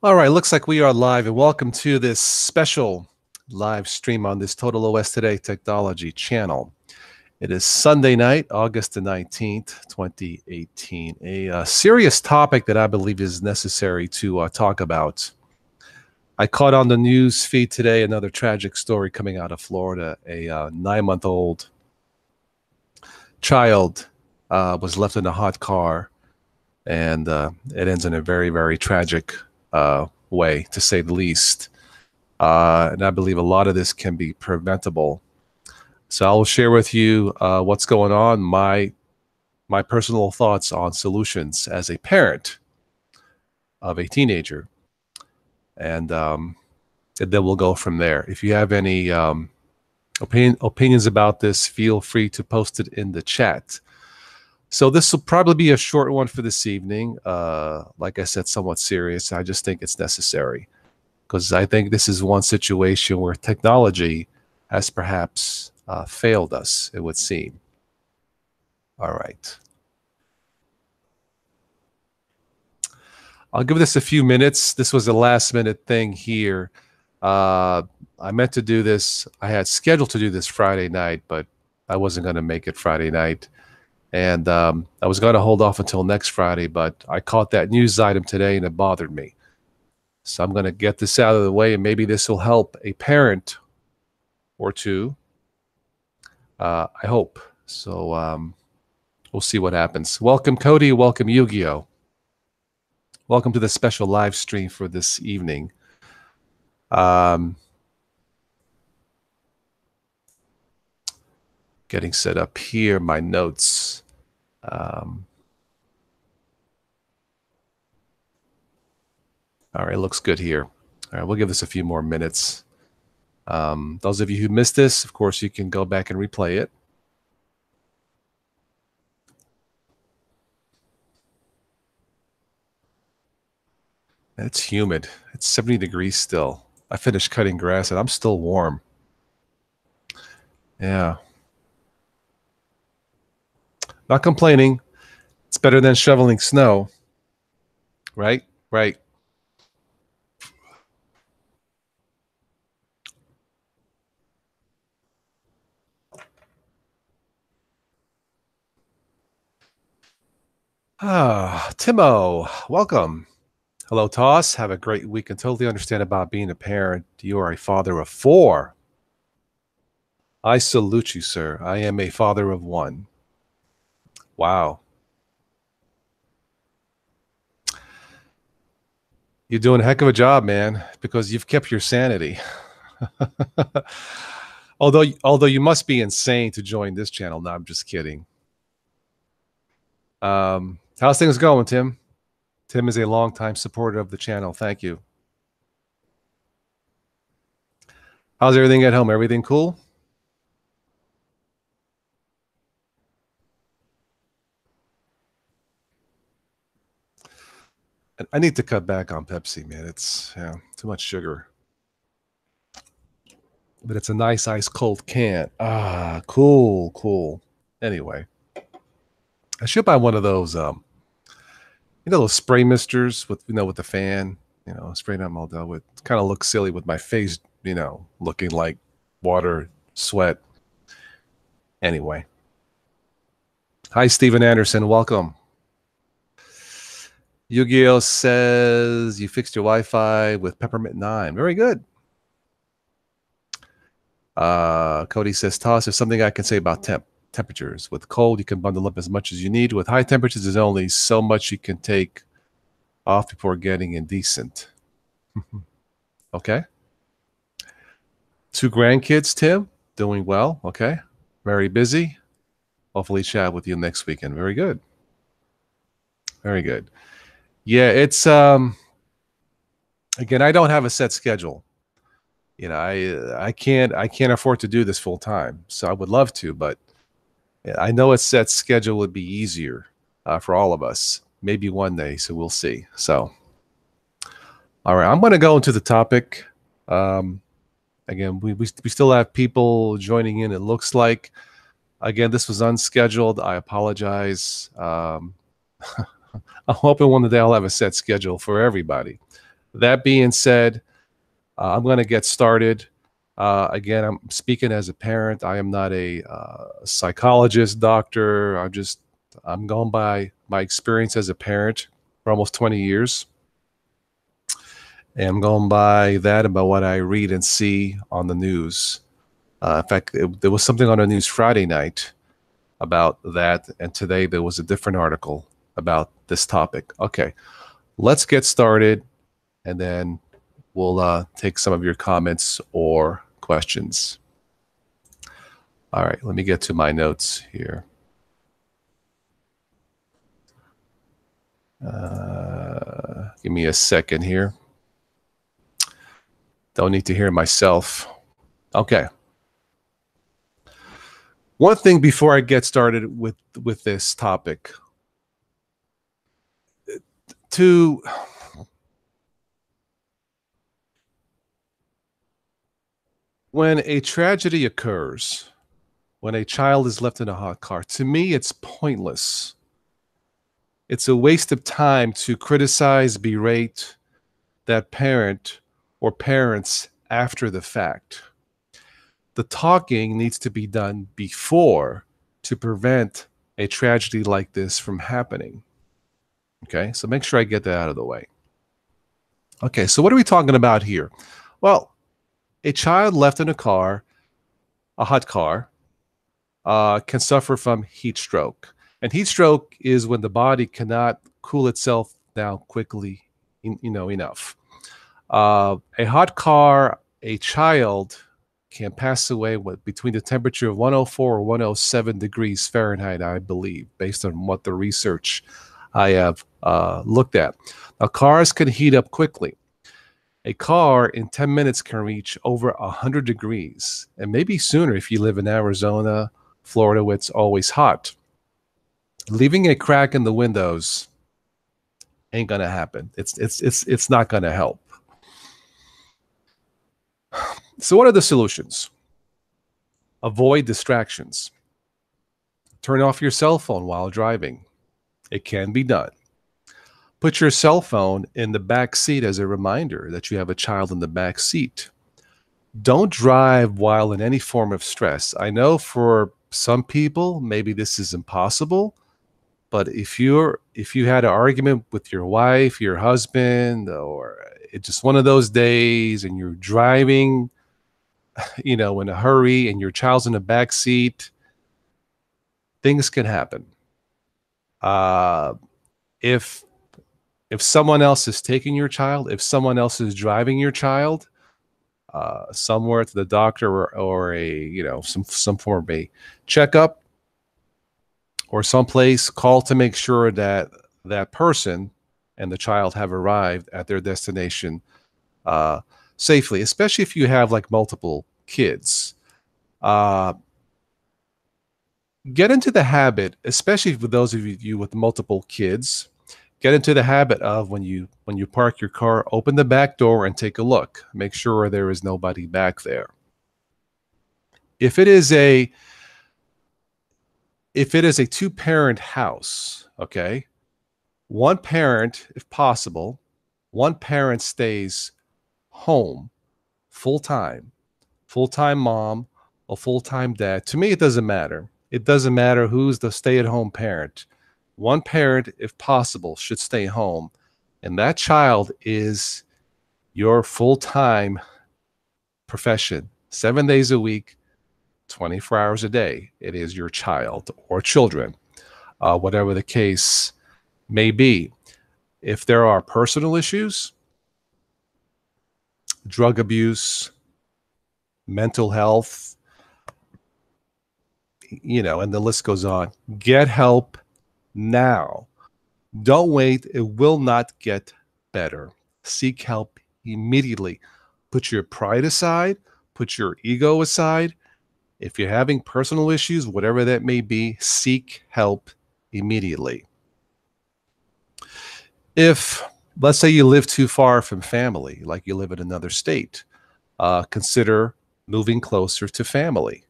All right, looks like we are live, and welcome to this special live stream on this Total OS Today Technology channel. It is Sunday night, August the 19th, 2018. A serious topic that I believe is necessary to talk about. I caught on the news feed today another tragic story coming out of Florida. A 9-month-old child was left in a hot car, and it ends in a very, very tragic way, to say the least. And I believe a lot of this can be preventable. So I'll share with you what's going on, my personal thoughts on solutions as a parent of a teenager, and then we'll go from there. If you have any opinions about this, feel free to post it in the chat. So this will probably be a short one for this evening. Like I said, somewhat serious. I just think it's necessary because I think this is one situation where technology has perhaps failed us, it would seem. All right. I'll give this a few minutes. This was a last minute thing here. I meant to do this. I had scheduled to do this Friday night, but I wasn't going to make it Friday night. And I was going to hold off until next Friday, but I caught that news item today and it bothered me. So I'm going to get this out of the way, and maybe this will help a parent or two. I hope. So we'll see what happens. Welcome, Cody. Welcome, Yu-Gi-Oh. Welcome to the special live stream for this evening. Getting set up here, my notes. All right, looks good here. All right, we'll give this a few more minutes. Those of you who missed this, of course, you can go back and replay it. It's humid. It's 70 degrees still. I finished cutting grass and I'm still warm. Yeah. Not complaining. It's better than shoveling snow. Right? Right. Timo, welcome. Hello, Toss. Have a great week and totally understand about being a parent. You are a father of 4. I salute you, sir. I am a father of 1. Wow. You're doing a heck of a job, man, because you've kept your sanity. although you must be insane to join this channel. No, I'm just kidding. How's things going, Tim? Tim is a longtime supporter of the channel. Thank you. How's everything at home? Everything cool? I need to cut back on Pepsi, man. It's too much sugar. But it's a nice ice cold can. Cool. Anyway, I should buy one of those those spray misters with with the fan, spraying out all done with. Kind of looks silly with my face, looking like water, sweat. Anyway. Hi, Steven Anderson. Welcome. Yu-Gi-Oh says you fixed your Wi-Fi with Peppermint 9. Very good. Cody says, Toss, there's something I can say about temperatures. With cold, you can bundle up as much as you need. With high temperatures, there's only so much you can take off before getting indecent. Okay. 2 grandkids, Tim. Doing well. Okay. Very busy. Hopefully chat with you next weekend. Very good. Very good. Yeah, it's again, I don't have a set schedule. I can't afford to do this full time. So I would love to, but I know a set schedule would be easier for all of us. Maybe one day, so we'll see. So, all right, I'm going to go into the topic. Again, we still have people joining in. It looks like, again, this was unscheduled. I apologize. I'm hoping one day I'll have a set schedule for everybody. That being said, I'm going to get started. Again, I'm speaking as a parent. I am not a psychologist, doctor. I'm going by my experience as a parent for almost 20 years. And I'm going by that about what I read and see on the news. In fact, there was something on the news Friday night about that. And today there was a different article about this topic. Okay, let's get started. And then we'll take some of your comments or questions. All right, let me get to my notes here. Give me a second here. Don't need to hear myself. Okay. One thing before I get started with this topic. When a tragedy occurs, when a child is left in a hot car, to me, it's pointless. It's a waste of time to criticize, berate that parent or parents after the fact. The talking needs to be done before to prevent a tragedy like this from happening. Okay, so make sure I get that out of the way. Okay, so what are we talking about here? Well, a child left in a car, a hot car, can suffer from heat stroke. And heat stroke is when the body cannot cool itself down quickly, enough. A hot car, a child can pass away between the temperature of 104 or 107 degrees Fahrenheit, I believe, based on what the research I have looked at. Now, cars can heat up quickly. A car in 10 minutes can reach over 100 degrees, and maybe sooner if you live in Arizona, Florida, where it's always hot. Leaving a crack in the windows ain't gonna happen. It's not gonna help. So what are the solutions? Avoid distractions. Turn off your cell phone while driving. It can be done. Put your cell phone in the back seat as a reminder that you have a child in the back seat. Don't drive while in any form of stress. I know for some people, maybe this is impossible, but if you had an argument with your wife, your husband, or it's just one of those days and you're driving, in a hurry and your child's in the back seat, things can happen. If someone else is taking your child, if someone else is driving your child somewhere to the doctor or some form of a checkup or someplace, call to make sure that that person and the child have arrived at their destination safely, especially if you have like multiple kids. Get into the habit, especially for those of you with multiple kids, get into the habit of when you park your car, open the back door and take a look. Make sure there is nobody back there. If it is a two-parent house, okay, one parent, if possible, one parent stays home full-time mom or full-time dad. To me, it doesn't matter. It doesn't matter who's the stay-at-home parent. One parent, if possible, should stay home. And that child is your full-time profession, 7 days a week, 24 hours a day. It is your child or children, whatever the case may be. If there are personal issues, drug abuse, mental health, and the list goes on, get help now. Don't wait. It will not get better. Seek help immediately. Put your pride aside. Put your ego aside. If you're having personal issues, whatever that may be, seek help immediately. If, let's say, you live too far from family, like you live in another state, consider moving closer to family.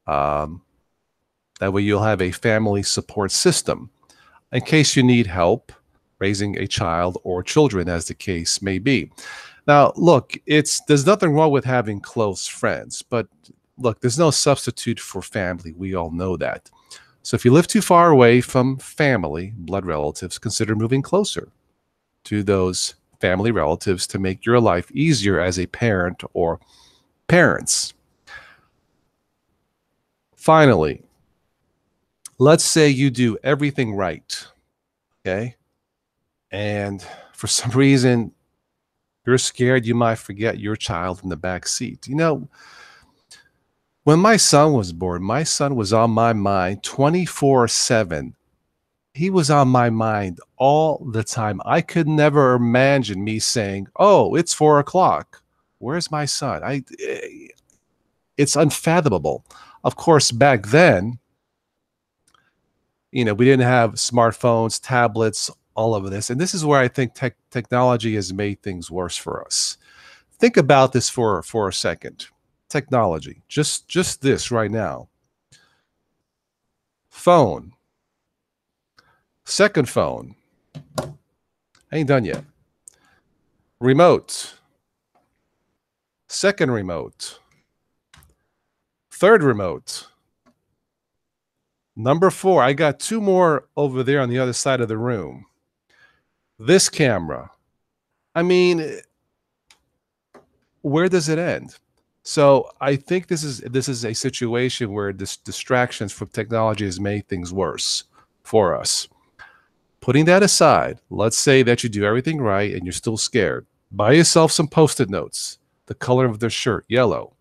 That way you'll have a family support system in case you need help raising a child or children, as the case may be. Now, look, there's nothing wrong with having close friends, but look, there's no substitute for family. We all know that. So if you live too far away from family, blood relatives, consider moving closer to those family relatives to make your life easier as a parent or parents. Finally, let's say you do everything right, okay? And for some reason, you're scared you might forget your child in the back seat. You know, when my son was born, my son was on my mind 24/7. He was on my mind all the time. I could never imagine me saying, "Oh, it's 4 o'clock. Where's my son?" It's unfathomable. Of course, back then, we didn't have smartphones, tablets, all of this. And this is where I think technology has made things worse for us. Think about this for a second. Technology, just this right now. Phone, second phone, ain't done yet. Remote, second remote, third remote. Number 4, I got 2 more over there on the other side of the room. This camera. I mean, where does it end? So I think this is a situation where distractions from technology has made things worse for us. Putting that aside, let's say that you do everything right and you're still scared. Buy yourself some Post-it notes, the color of their shirt, yellow.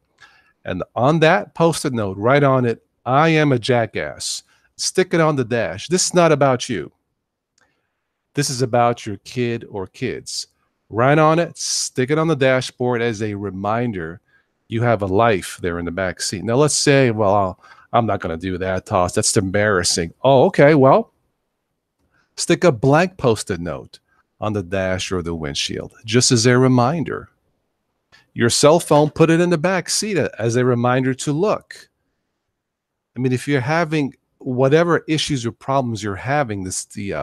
And on that Post-it note, write on it, "I am a jackass." Stick it on the dash. This is not about you. This is about your kid or kids. Write on it, stick it on the dashboard as a reminder you have a life there in the back seat. Now, let's say, well, I'm not going to do that, Toss. That's embarrassing. Oh, okay. Well, stick a blank Post-it note on the dash or the windshield, just as a reminder. Your cell phone, put it in the back seat as a reminder to look. I mean, if you're having whatever issues or problems you're having, the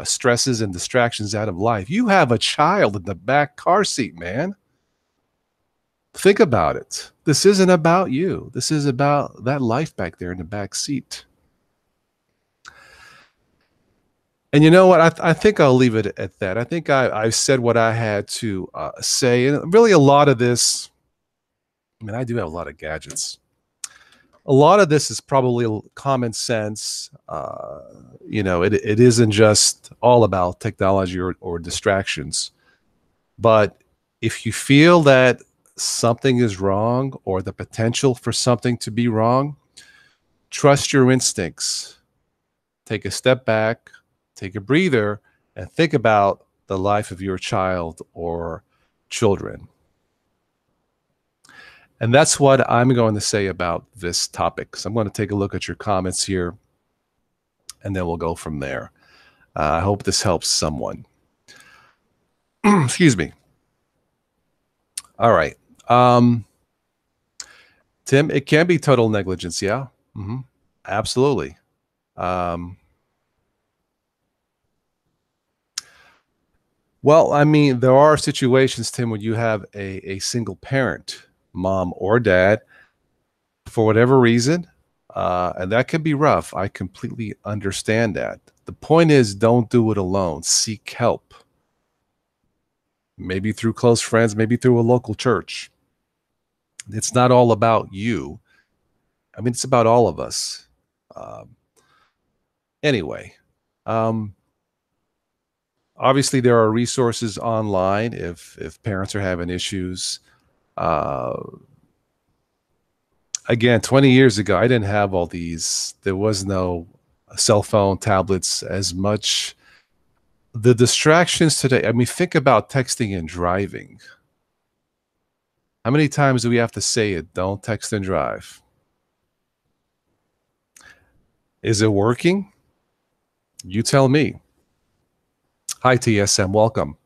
stresses and distractions out of life, you have a child in the back car seat, man. Think about it. This isn't about you. This is about that life back there in the back seat. And you know what? I think I'll leave it at that. I think I've said what I had to say. And really a lot of this, I mean, I do have a lot of gadgets. A lot of this is probably common sense. It isn't just all about technology or distractions. But if you feel that something is wrong or the potential for something to be wrong, trust your instincts. Take a step back, take a breather, and think about the life of your child or children. And that's what I'm going to say about this topic. So I'm going to take a look at your comments here, and then we'll go from there. I hope this helps someone. Excuse me. All right. Tim, it can be total negligence. Yeah. Absolutely. Well, I mean, there are situations, Tim, when you have a single parent, mom or dad, for whatever reason, and that can be rough. I completely understand that. The point is, don't do it alone. Seek help. Maybe through close friends, maybe through a local church. It's not all about you. I mean, it's about all of us. Anyway, obviously there are resources online if parents are having issues. Again, 20 years ago, I didn't have all these. There was no cell phone, tablets as much. The distractions today, I mean, think about texting and driving. How many times do we have to say it? Don't text and drive. Is it working? You tell me. Hi, TSM. Welcome.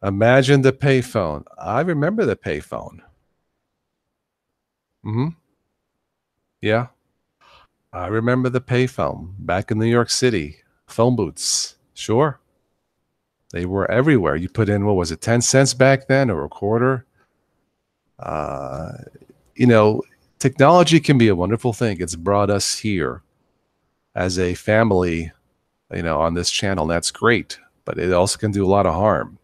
Imagine the payphone. I remember the payphone. Yeah. I remember the payphone back in New York City. Phone booths. Sure. They were everywhere. You put in, what was it, 10 cents back then or a quarter? Uh, you know, technology can be a wonderful thing. It's brought us here as a family, on this channel. And that's great, but it also can do a lot of harm.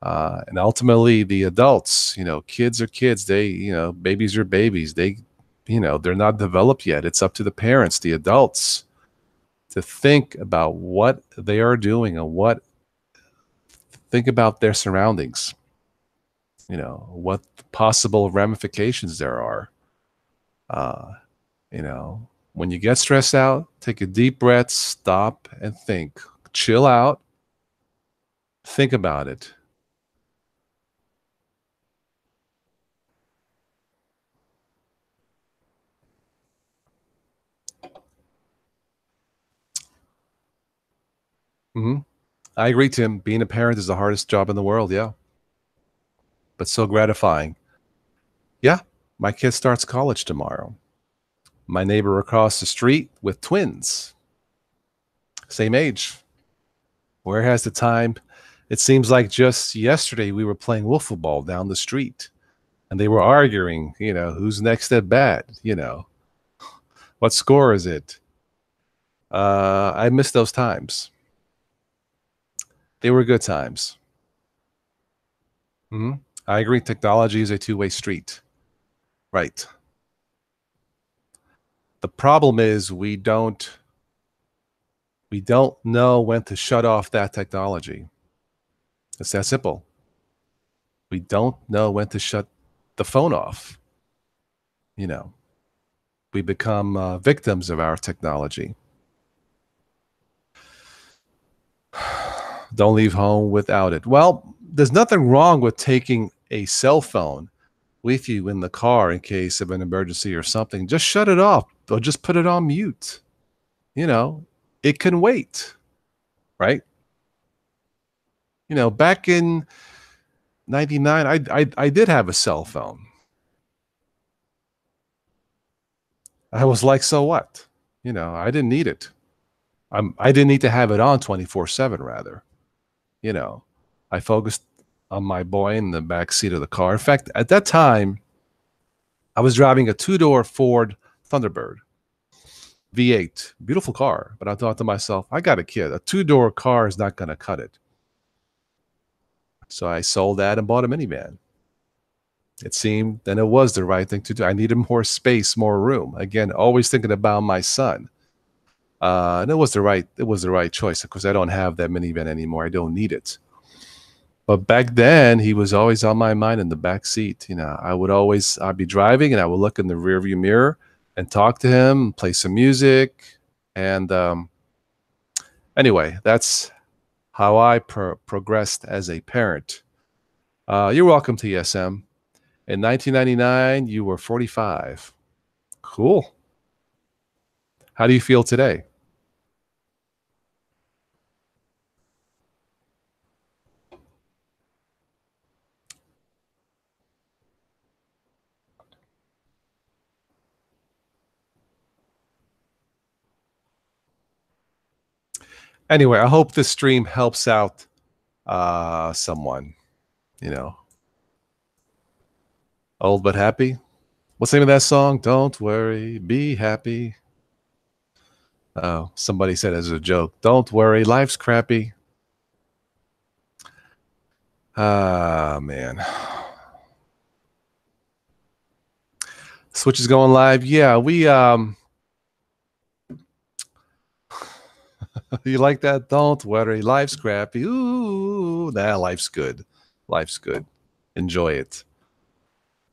And ultimately, the adults, kids are kids. They, babies are babies. They're not developed yet. It's up to the parents, the adults, to think about what they are doing and think about their surroundings. What possible ramifications there are. When you get stressed out, take a deep breath, stop and think. Chill out. Think about it. Hmm. I agree, Tim. Being a parent is the hardest job in the world, yeah. But so gratifying. Yeah, my kid starts college tomorrow. My neighbor across the street with twins, same age. Where has the time? It seems like just yesterday we were playing wiffle ball down the street and they were arguing, who's next at bat, what score is it? I miss those times. They were good times. Hmm. I agree. Technology is a two-way street. Right. The problem is we don't know when to shut off that technology. It's that simple. We don't know when to shut the phone off. We become victims of our technology. Don't leave home without it. Well, there's nothing wrong with taking a cell phone with you in the car in case of an emergency or something. Just shut it off or just put it on mute. It can wait, right? Back in 99, I did have a cell phone. I was like, so what? I didn't need it. I didn't need to have it on 24/7, rather. I focused on my boy in the back seat of the car. In fact, at that time, I was driving a two-door Ford Thunderbird V8, beautiful car. But I thought to myself, I got a kid. A two-door car is not going to cut it. So I sold that and bought a minivan. It seemed, and it was the right thing to do. I needed more space, more room. Again, always thinking about my son. And it was the right choice because I don't have that minivan anymore. I don't need it. But back then, he was always on my mind in the back seat. I'd be driving and I would look in the rearview mirror and talk to him, play some music. And anyway, that's how I progressed as a parent. You're welcome, TSM. In 1999, you were 45. Cool. How do you feel today? Anyway, I hope this stream helps out someone, old but happy. What's the name of that song? Don't worry, be happy. Oh, somebody said as a joke, don't worry, life's crappy. Ah, man. Switch is going live. Yeah, we you like that? Don't worry, life's crappy. Ooh, nah, life's good. Life's good. Enjoy it.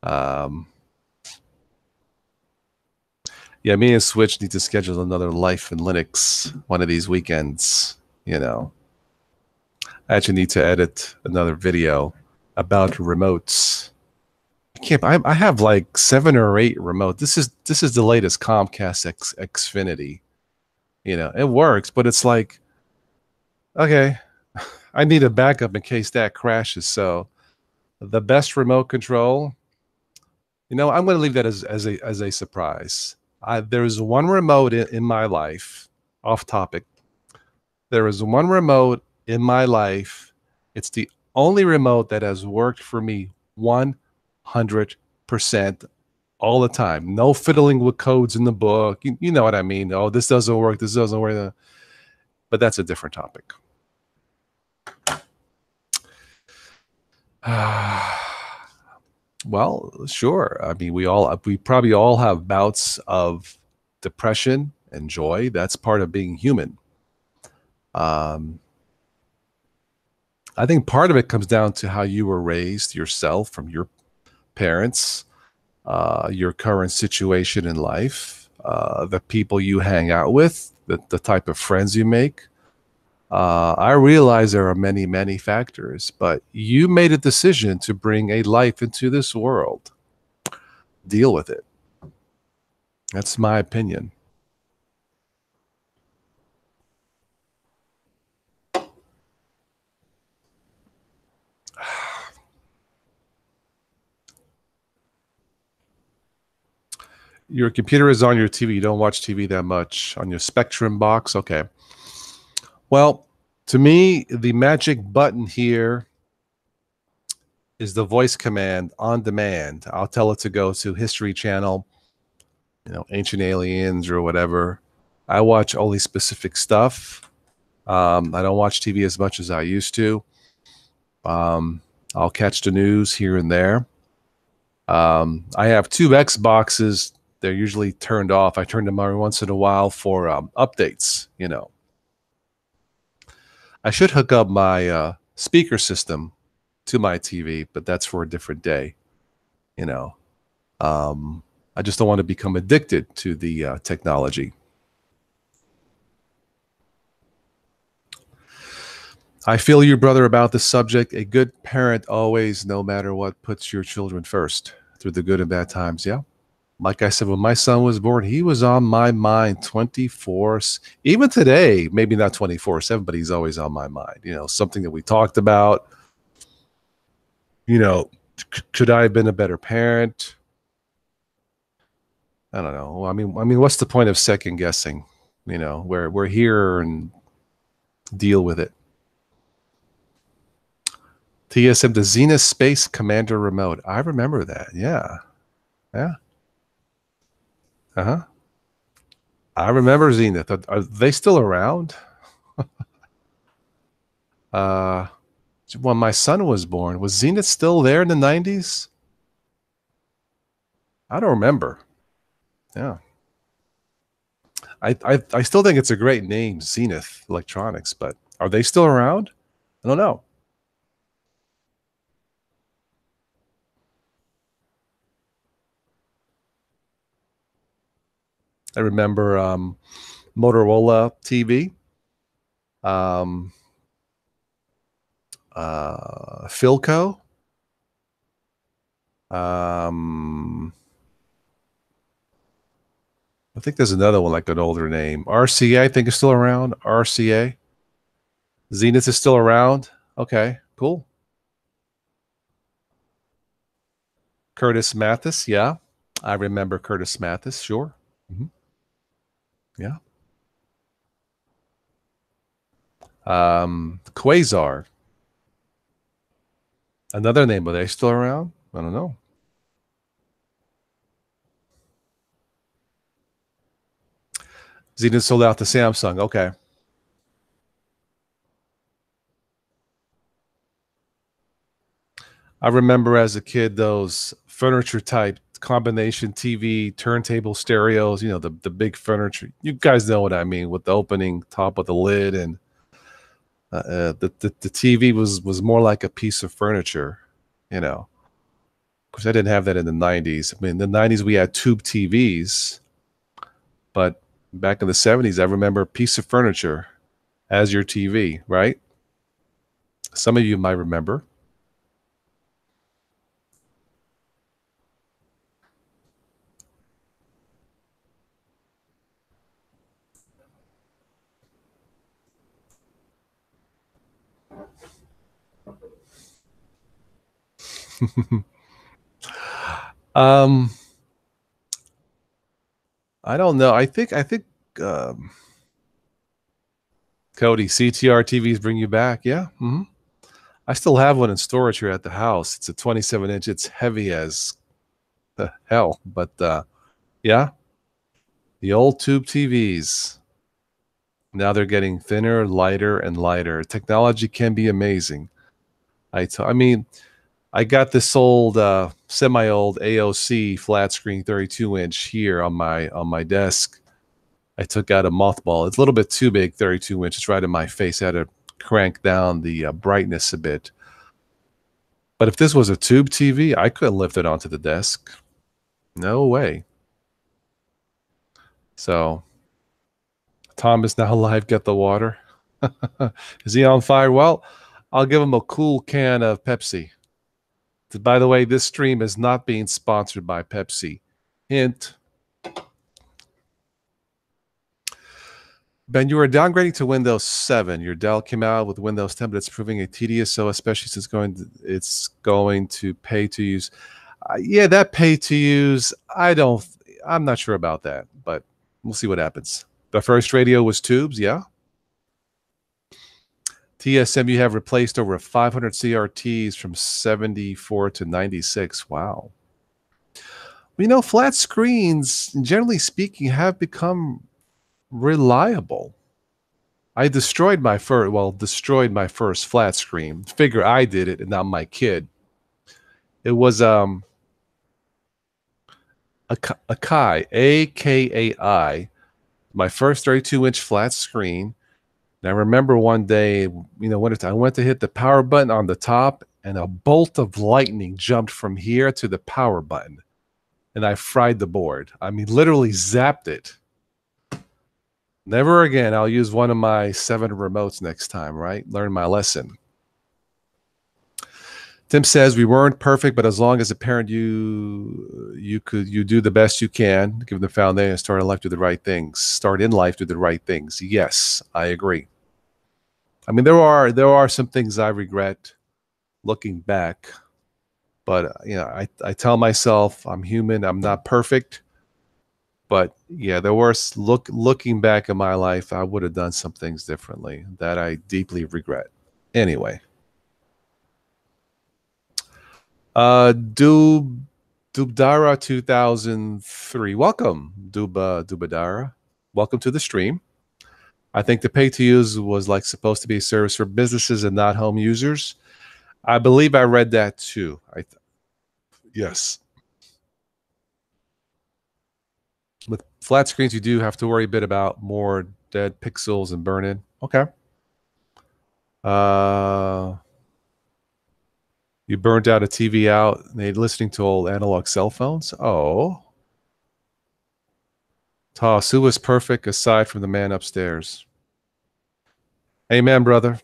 Yeah, me and Switch need to schedule another Life in Linux one of these weekends. I actually need to edit another video about remotes. I have like 7 or 8 remote. This is the latest Comcast Xfinity. It works, but it's like, okay, I need a backup in case that crashes. So the best remote control, I'm going to leave that as a surprise. There's one remote in my life, off topic. There is one remote in my life. It's the only remote that has worked for me 100% all the time. No fiddling with codes in the book. You know what I mean? Oh, this doesn't work. This doesn't work. But that's a different topic. Well, sure. I mean, we probably all have bouts of depression and joy. That's part of being human. Um, I think part of it comes down to how you were raised yourself from your parents, your current situation in life, the people you hang out with, the type of friends you make. I realize there are many, many factors, but you made a decision to bring a life into this world. Deal with it. That's my opinion. Your computer is on your TV. You don't watch TV that much. On your Spectrum box. Okay. Well, to me, the magic button here is the voice command on demand. I'll tell it to go to History Channel, Ancient Aliens or whatever. I watch only specific stuff. I don't watch TV as much as I used to. I'll catch the news here and there. I have two Xboxes. They're usually turned off. I turn them on once in a while for updates. I should hook up my speaker system to my TV, but that's for a different day. You know, I just don't want to become addicted to the technology. I feel you, brother, about this subject. A good parent always, no matter what, puts your children first through the good and bad times. Yeah. Like I said, when my son was born, he was on my mind 24, even today, maybe not 24/7, but he's always on my mind. Something that we talked about. Could I have been a better parent? I don't know. I mean, what's the point of second guessing? We're here and deal with it. TSM, the Zenith Space Commander remote. I remember that. Yeah. Yeah. Uh-huh. I remember Zenith. Are they still around? uh when my son was born, was Zenith still there in the 90s? I don't remember. Yeah. I still think it's a great name, Zenith Electronics, but are they still around? I don't know. I remember Motorola TV, um, Philco. I think there's another one like an older name. RCA, I think is still around. RCA. Zenith is still around. Okay, cool. Curtis Mathis, yeah. I remember Curtis Mathis, sure. Mm-hmm. Yeah. Quasar. Another name, are they still around? I don't know. Zenith sold out to Samsung. Okay. I remember as a kid those furniture type combination TV, turntable stereos, the big furniture. You guys know what I mean with the opening top of the lid, and the TV was more like a piece of furniture, because I didn't have that in the 90s. I mean, in the 90s we had tube TVs, but back in the 70s I remember a piece of furniture as your TV, right? Some of you might remember. um I don't know. I think Cody, CTR TVs bring you back. Yeah. I still have one in storage here at the house. It's a 27-inch. It's heavy as the hell, but yeah, the old tube TVs. Now they're getting thinner, lighter, and lighter. Technology can be amazing. I mean, I got this old, semi-old AOC flat screen 32-inch here on my desk. I took out a mothball. It's a little bit too big, 32-inch. It's right in my face. I had to crank down the brightness a bit. But if this was a tube TV, I couldn't lift it onto the desk. No way. So, Tom is now live. Get the water. Is he on fire? Well, I'll give him a cool can of Pepsi. By the way, this stream is not being sponsored by Pepsi. Hint. Ben, you are downgrading to Windows 7. Your Dell came out with Windows 10, but it's proving a tedious, so especially since it's going to pay to use. Yeah, that pay to use, I'm not sure about that, but we'll see what happens. The first radio was tubes, yeah. TSM, you have replaced over 500 CRTs from 74 to 96. Wow. Flat screens, generally speaking, have become reliable. I destroyed my first flat screen. Figure I did it and not my kid. It was a Akai, AKAI, my first 32-inch flat screen. And I remember one day, when I went to hit the power button on the top, and a bolt of lightning jumped from here to the power button, and I fried the board. I mean, literally zapped it. Never again. I'll use one of my 7 remotes next time, right? Learn my lesson. Tim says, we weren't perfect, but as long as a parent, you do the best you can, give them the foundation, start in life, do the right things. Start in life, do the right things. Yes, I agree. I mean, there are some things I regret looking back, but I tell myself I'm human. I'm not perfect. But yeah, there were looking back at my life, I would have done some things differently that I deeply regret. Anyway, Dubdara 2003. Welcome, Dubadara. Welcome to the stream. I think the pay to use was supposed to be a service for businesses and not home users. I believe I read that too. Yes. With flat screens, you do have to worry a bit about more dead pixels and burn-in. Okay. You burned out a TV out, listening to old analog cell phones? Oh. Toss, who was perfect aside from the man upstairs? Amen, brother.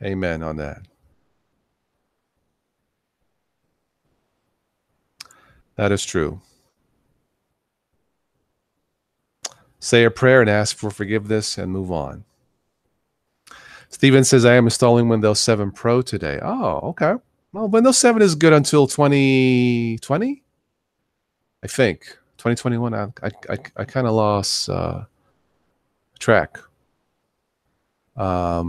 Amen on that. That is true. Say a prayer and ask for forgiveness and move on. Steven says, I am installing Windows 7 Pro today. Oh, okay. Well, Windows 7 is good until 2020, I think. 2021, I kind of lost track. Yeah,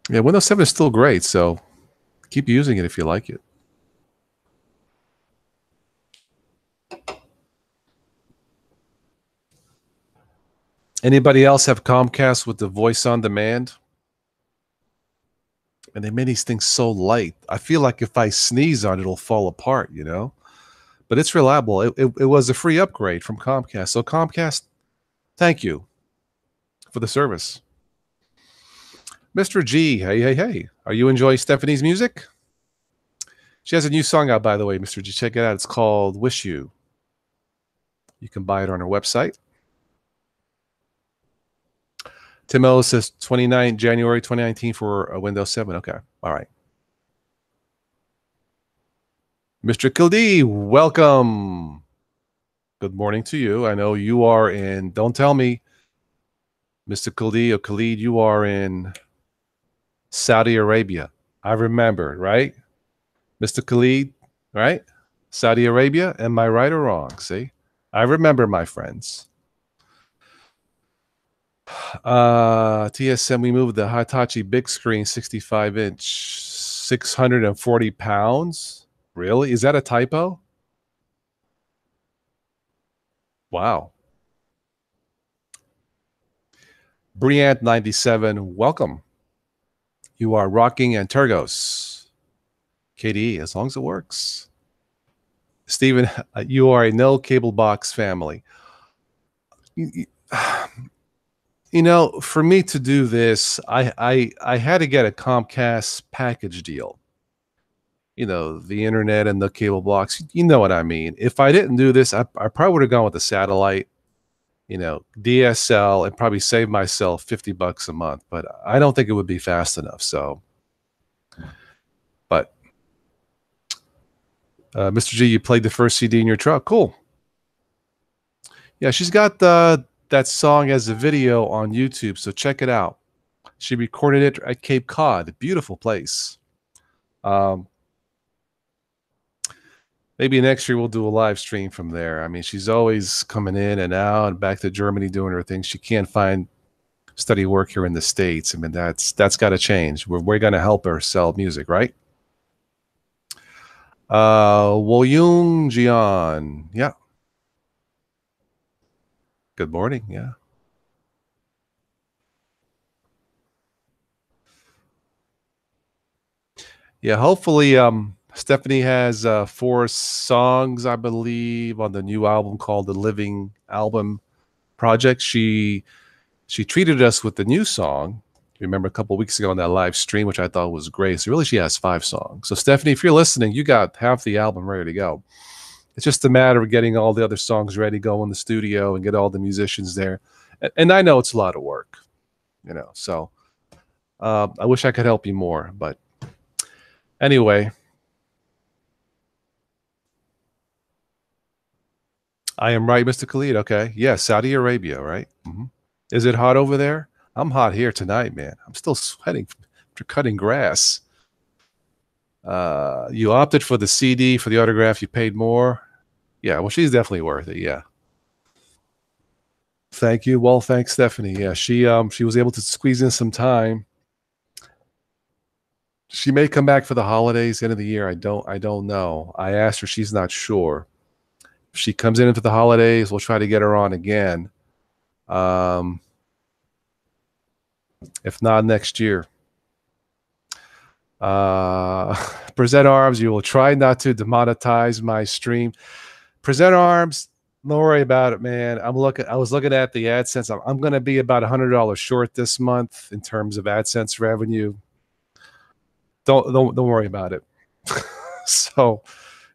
Windows 7 is still great, so keep using it if you like it. Anybody else have Comcast with the voice on demand? And they made these things so light. I feel like if I sneeze on it, it'll fall apart, But it's reliable. It was a free upgrade from Comcast. So Comcast, thank you for the service. Mr. G, hey. Are you enjoying Stephanie's music? She has a new song out, by the way, Mr. G. Check it out. It's called Wish You. You can buy it on her website. Tim Ellis says 29 January 2019 for a Windows 7. Okay. All right. Mr. Khaldi, welcome. Good morning to you. I know you are in, don't tell me, Mr. Khaldi or Khalid, you are in Saudi Arabia. I remember, right? Mr. Khalid, right? Saudi Arabia. Am I right or wrong? See? I remember, my friends. TSM, we moved the Hitachi big screen 65-inch, 640 pounds. Really? Is that a typo? Wow. Briant 97, welcome. You are rocking Antergos. KDE, as long as it works. Stephen, you are a no cable box family. You know, for me to do this, I had to get a Comcast package deal. You know, the internet and the cable box. You know what I mean. If I didn't do this, I probably would have gone with the satellite, you know, DSL, and probably saved myself $50 a month. But I don't think it would be fast enough. So, but Mr. G, you played the first CD in your truck. Cool. Yeah, she's got that song as a video on YouTube, so check it out. She recorded it at Cape Cod, beautiful place. Maybe next year we'll do a live stream from there. I mean, she's always coming in and out and back to Germany doing her thing. She can't find study work here in the States. I mean, that's got to change. We're going to help her sell music, right? Woyung Jian. Yeah. Good morning. Yeah. Yeah. Hopefully, Stephanie has 4 songs, I believe, on the new album called the Living Album Project. She treated us with the new song. Remember a couple of weeks ago on that live stream, which I thought was great. So really, she has 5 songs. So Stephanie, if you're listening, you got half the album ready to go. It's just a matter of getting all the other songs ready, go in the studio, and get all the musicians there. And I know it's a lot of work, you know. So I wish I could help you more, but anyway, I am right, Mr. Khalid. Okay, yeah, Saudi Arabia, right? Mm-hmm. Is it hot over there? I'm hot here tonight, man. I'm still sweating after cutting grass. You opted for the CD for the autograph. You paid more. Yeah, well, she's definitely worth it. Yeah. Thank you. Well, thanks, Stephanie. Yeah, she was able to squeeze in some time. She may come back for the holidays, end of the year. I don't know. I asked her. She's not sure. If she comes in for the holidays, we'll try to get her on again. If not next year. Present Arms, you will try not to demonetize my stream. Present Arms, don't worry about it, man. I was looking at the AdSense. I'm going to be about $100 short this month in terms of AdSense revenue. Don't worry about it. So,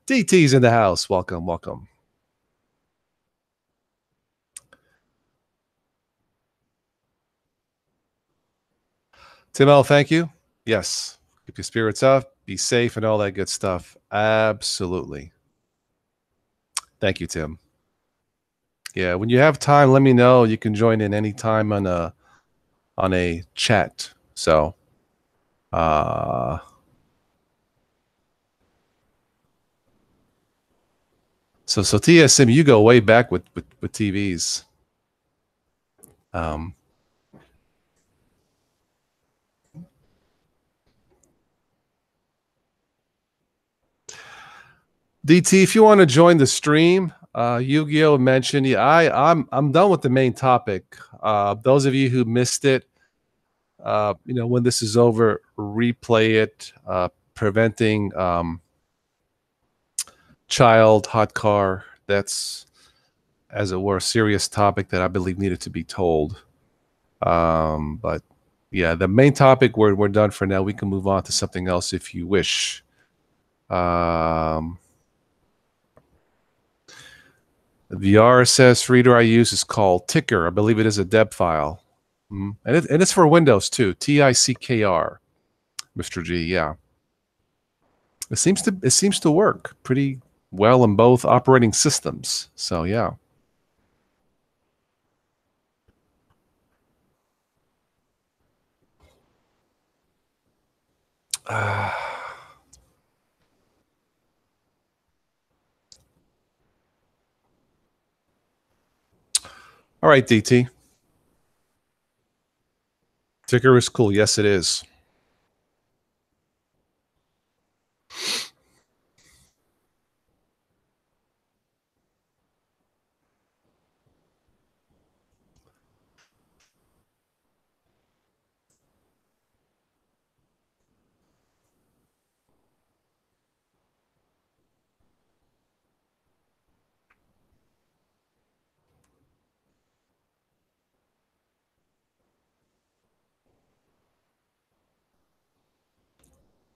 DT's in the house. Welcome, welcome. Tim L, thank you. Yes, keep your spirits up, be safe, and all that good stuff. Absolutely. Thank you, Tim. Yeah, when you have time, let me know. You can join in anytime on a chat. So, so TSM, you go way back with TVs. DT, if you want to join the stream, Yu-Gi-Oh mentioned. Yeah, I'm done with the main topic. Those of you who missed it, you know, when this is over, replay it. Preventing child hot car. That's, as it were, a serious topic that I believe needed to be told. But yeah, the main topic, we're done for now. We can move on to something else if you wish. The RSS reader I use is called Ticker. I believe it is a deb file. And it's for Windows too. TICKR, Mr. G. Yeah. It seems to work pretty well in both operating systems. So yeah. All right, DT. Ticker is cool. Yes, it is.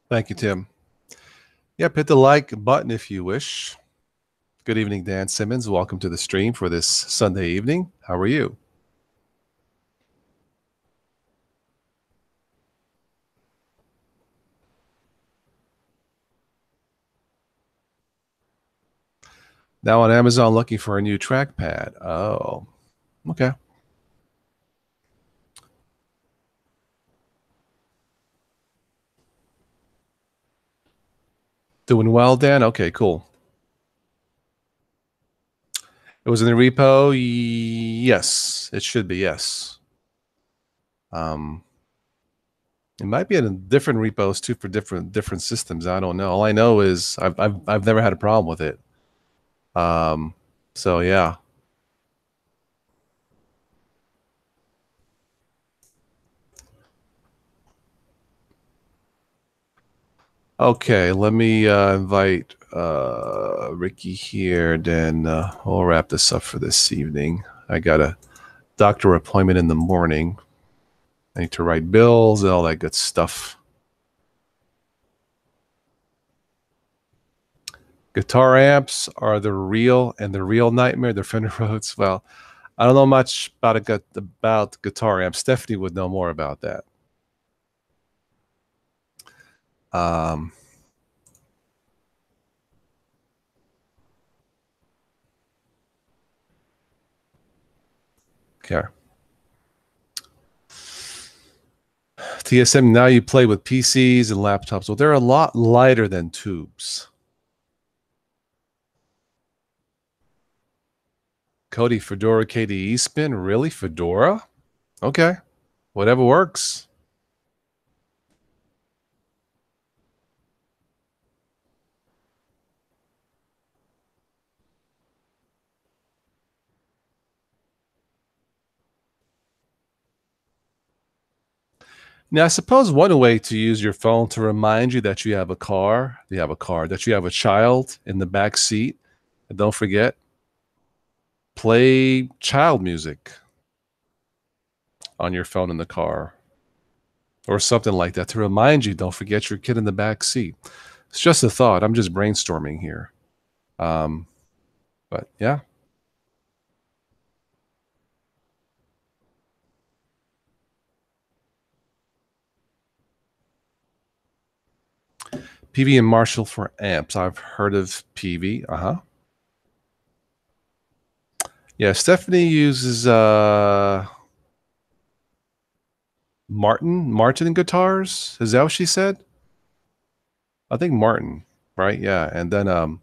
Thank you, Tim. Yep, hit the like button if you wish. Good evening, Dan Simmons. Welcome to the stream for this Sunday evening. How are you? Now on Amazon looking for a new trackpad. Oh, okay. Doing well, Dan? Okay, cool. It was in the repo? Yes, it should be, yes. It might be in different repos too for different systems. I don't know. All I know is I've never had a problem with it. So yeah. Okay, let me invite Ricky here. Then we'll wrap this up for this evening. I got a doctor appointment in the morning. I need to write bills and all that good stuff. Guitar amps are the real nightmare. They're Fender Rhodes. Well, I don't know much about guitar amps. Stephanie would know more about that. Okay. TSM, now you play with PCs and laptops. Well, they're a lot lighter than tubes. Cody, Fedora KDE spin? Really? Fedora? Okay. Whatever works. Now, I suppose one way to use your phone to remind you that you have a that you have a child in the back seat. And don't forget, play child music on your phone in the car or something like that to remind you, don't forget your kid in the back seat. It's just a thought. I'm just brainstorming here. But yeah. PV and Marshall for amps. I've heard of PV. Yeah, Stephanie uses Martin guitars. Is that what she said? I think Martin, right? Yeah, and then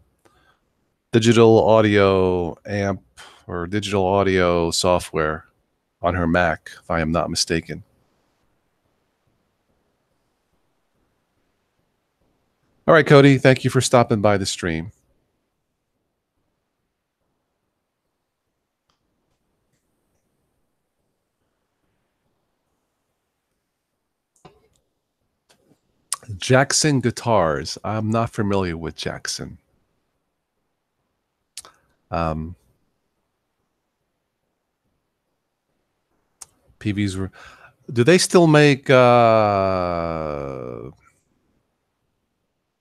digital audio amp or digital audio software on her Mac, if I am not mistaken. All right, Cody, thank you for stopping by the stream. Jackson Guitars. I'm not familiar with Jackson. PVs were. Do they still make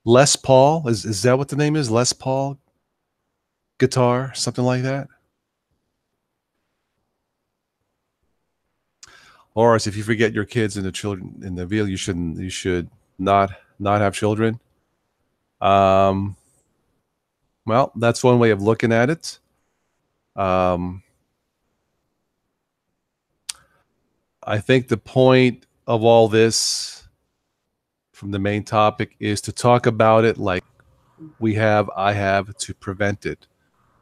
Les Paul? Is that what the name is? Les Paul guitar, something like that? Or as if you forget your kids and the children in the vehicle, you should not have children. Well, that's one way of looking at it. I think the point of all this from the main topic is to talk about it like I have to prevent it.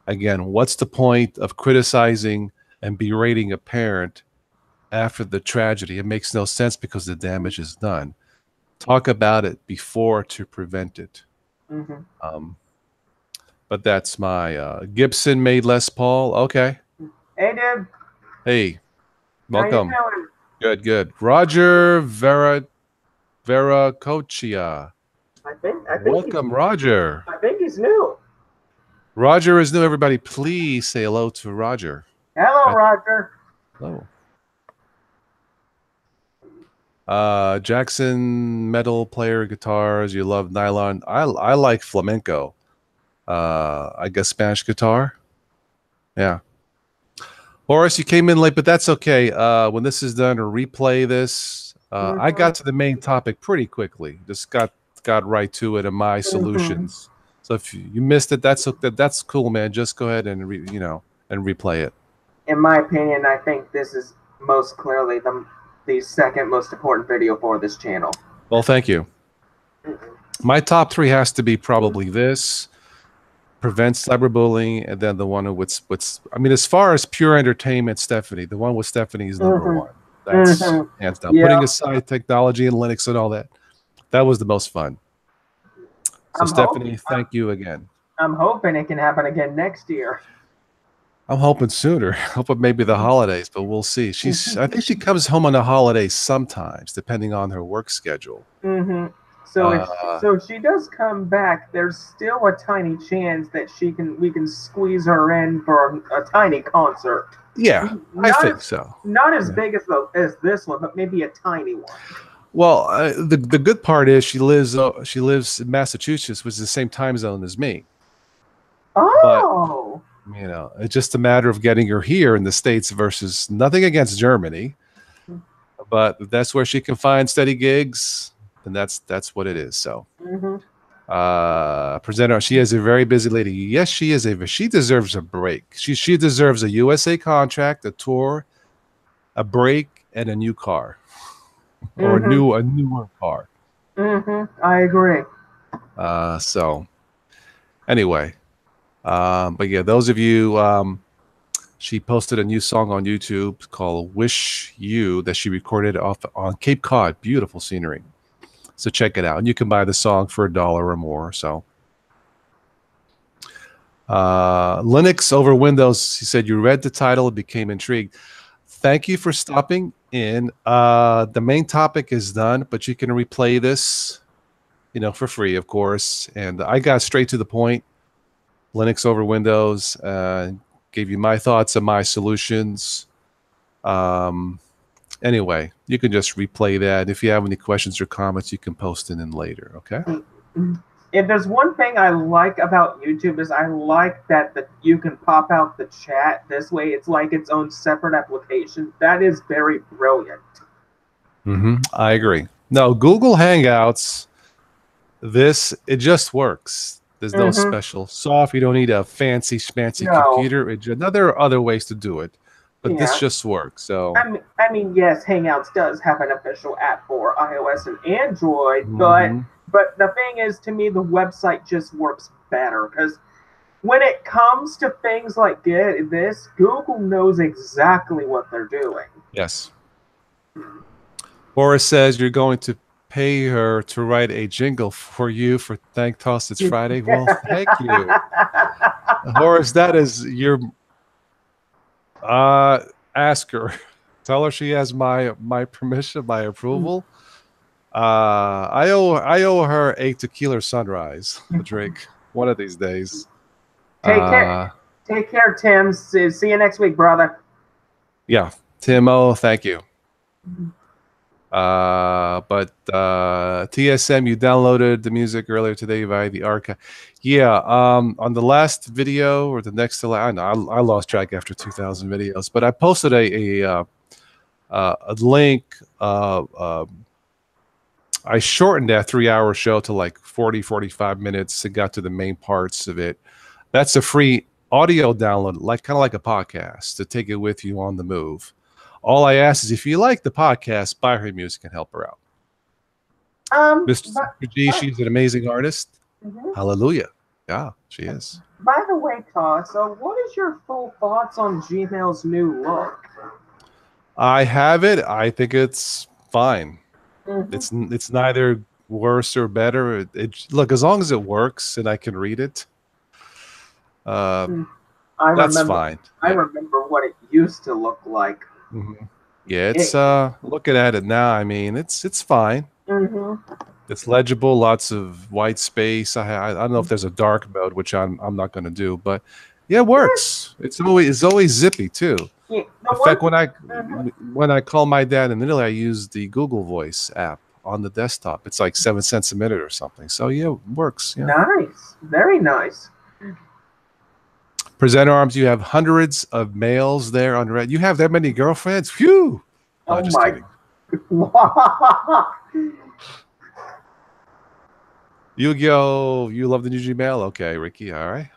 Again, what's the point of criticizing and berating a parent after the tragedy. It makes no sense because the damage is done. Talk about it before to prevent it. But that's my Gibson made Les Paul. Okay. Hey, dude. Hey, welcome. How you Good, good. Roger Veracochia. I think Welcome, Roger. I think he's new. Roger is new. Everybody, please say hello to Roger. Hello, Roger. Hello. Jackson, metal player, guitars. You love nylon. I like flamenco. I guess Spanish guitar. Yeah. Horace, you came in late, but that's okay. When this is done, or replay this. I got to the main topic pretty quickly. Just got right to it and my solutions. So if you missed it, that's cool, man. Just go ahead and and replay it. In my opinion, I think this is most clearly the second most important video for this channel. Well, thank you. My top 3 has to be probably this, prevent cyberbullying, and then the one with I mean, as far as pure entertainment, Stephanie, the one with Stephanie is number 1. That's hands down. Putting aside technology and Linux and all that, that was the most fun. So Stephanie, thank you again. I'm hoping it can happen again next year. I'm hoping sooner. Hoping maybe the holidays, but we'll see. I think she comes home on the holidays sometimes, depending on her work schedule. So so if she does come back, there's still a tiny chance that we can squeeze her in for a tiny concert. Yeah, I think so. Not as big as this one, but maybe a tiny one. Well, the good part is she lives in Massachusetts, which is the same time zone as me. Oh. But, it's just a matter of getting her here in the States versus nothing against Germany, but that's where she can find steady gigs, and that's what it is. So, presenter, she is a very busy lady. Yes, she is she deserves a break. She deserves a USA contract, a tour, a break, and a new car. Or a newer car. I agree. So anyway, but yeah, those of you, she posted a new song on YouTube called "Wish You" that she recorded on Cape Cod. Beautiful scenery. So check it out, and you can buy the song for $1 or more. So Linux over Windows. He said you read the title and became intrigued. Thank you for stopping in. The main topic is done, but you can replay this, for free, of course. And I got straight to the point. Linux over Windows. Gave you my thoughts and my solutions. Anyway, you can just replay that. If you have any questions or comments, you can post it in later. Okay. If there's one thing I like about YouTube is I like that you can pop out the chat. This way it's like its own separate application. That is very brilliant. I agree. No, Google Hangouts, it just works. There's no special software. You don't need a fancy computer. There are other ways to do it, but this just works. So I mean, yes, Hangouts does have an official app for iOS and Android, but the thing is, to me, the website just works better because when it comes to things like this, Google knows exactly what they're doing. Yes. Horace says you're going to pay her to write a jingle for you for Thank Toss It's Friday. Well, thank you. Horace, that is your... ask her. Tell her she has my permission, my approval. I owe her a tequila sunrise to drink one of these days. Take care, Tim. See you next week, brother. Yeah, Tim. Oh, thank you. But TSM, you downloaded the music earlier today via the archive. Yeah. On the last video or the next to last, I lost track after 2,000 videos, but I posted a link. I shortened that 3-hour show to like 40-45 minutes. It got to the main parts of it. That's a free audio download, kind of like a podcast, to take it with you on the move. All I ask is if you like the podcast, buy her music and help her out. Mr. G, she's an amazing artist. Hallelujah. Yeah, she is. By the way, Todd, so what is your full thoughts on Gmail's new look? I have it. I think it's fine. Hmm. It's neither worse or better. Look, as long as it works and I can read it, uh, I that's remember, fine. I Yeah. remember what it used to look like. Yeah, it's It, looking at it now, I mean, it's fine. hmm It's legible, lots of white space. I don't know if there's a dark mode, which I'm not going to do, but yeah, it works. It's always zippy too. yeah, In the one. fact, when I Mhm. when I call my dad in Italy, I use the Google Voice app on the desktop. It's like 7 cents a minute or something. So yeah, it works. Yeah. Nice, very nice. Present arms. You have hundreds of males there on red. You have that many girlfriends? Phew. No, Oh just my. kidding. Yu-Gi-Oh! You love the new Gmail? Okay, Ricky. All right.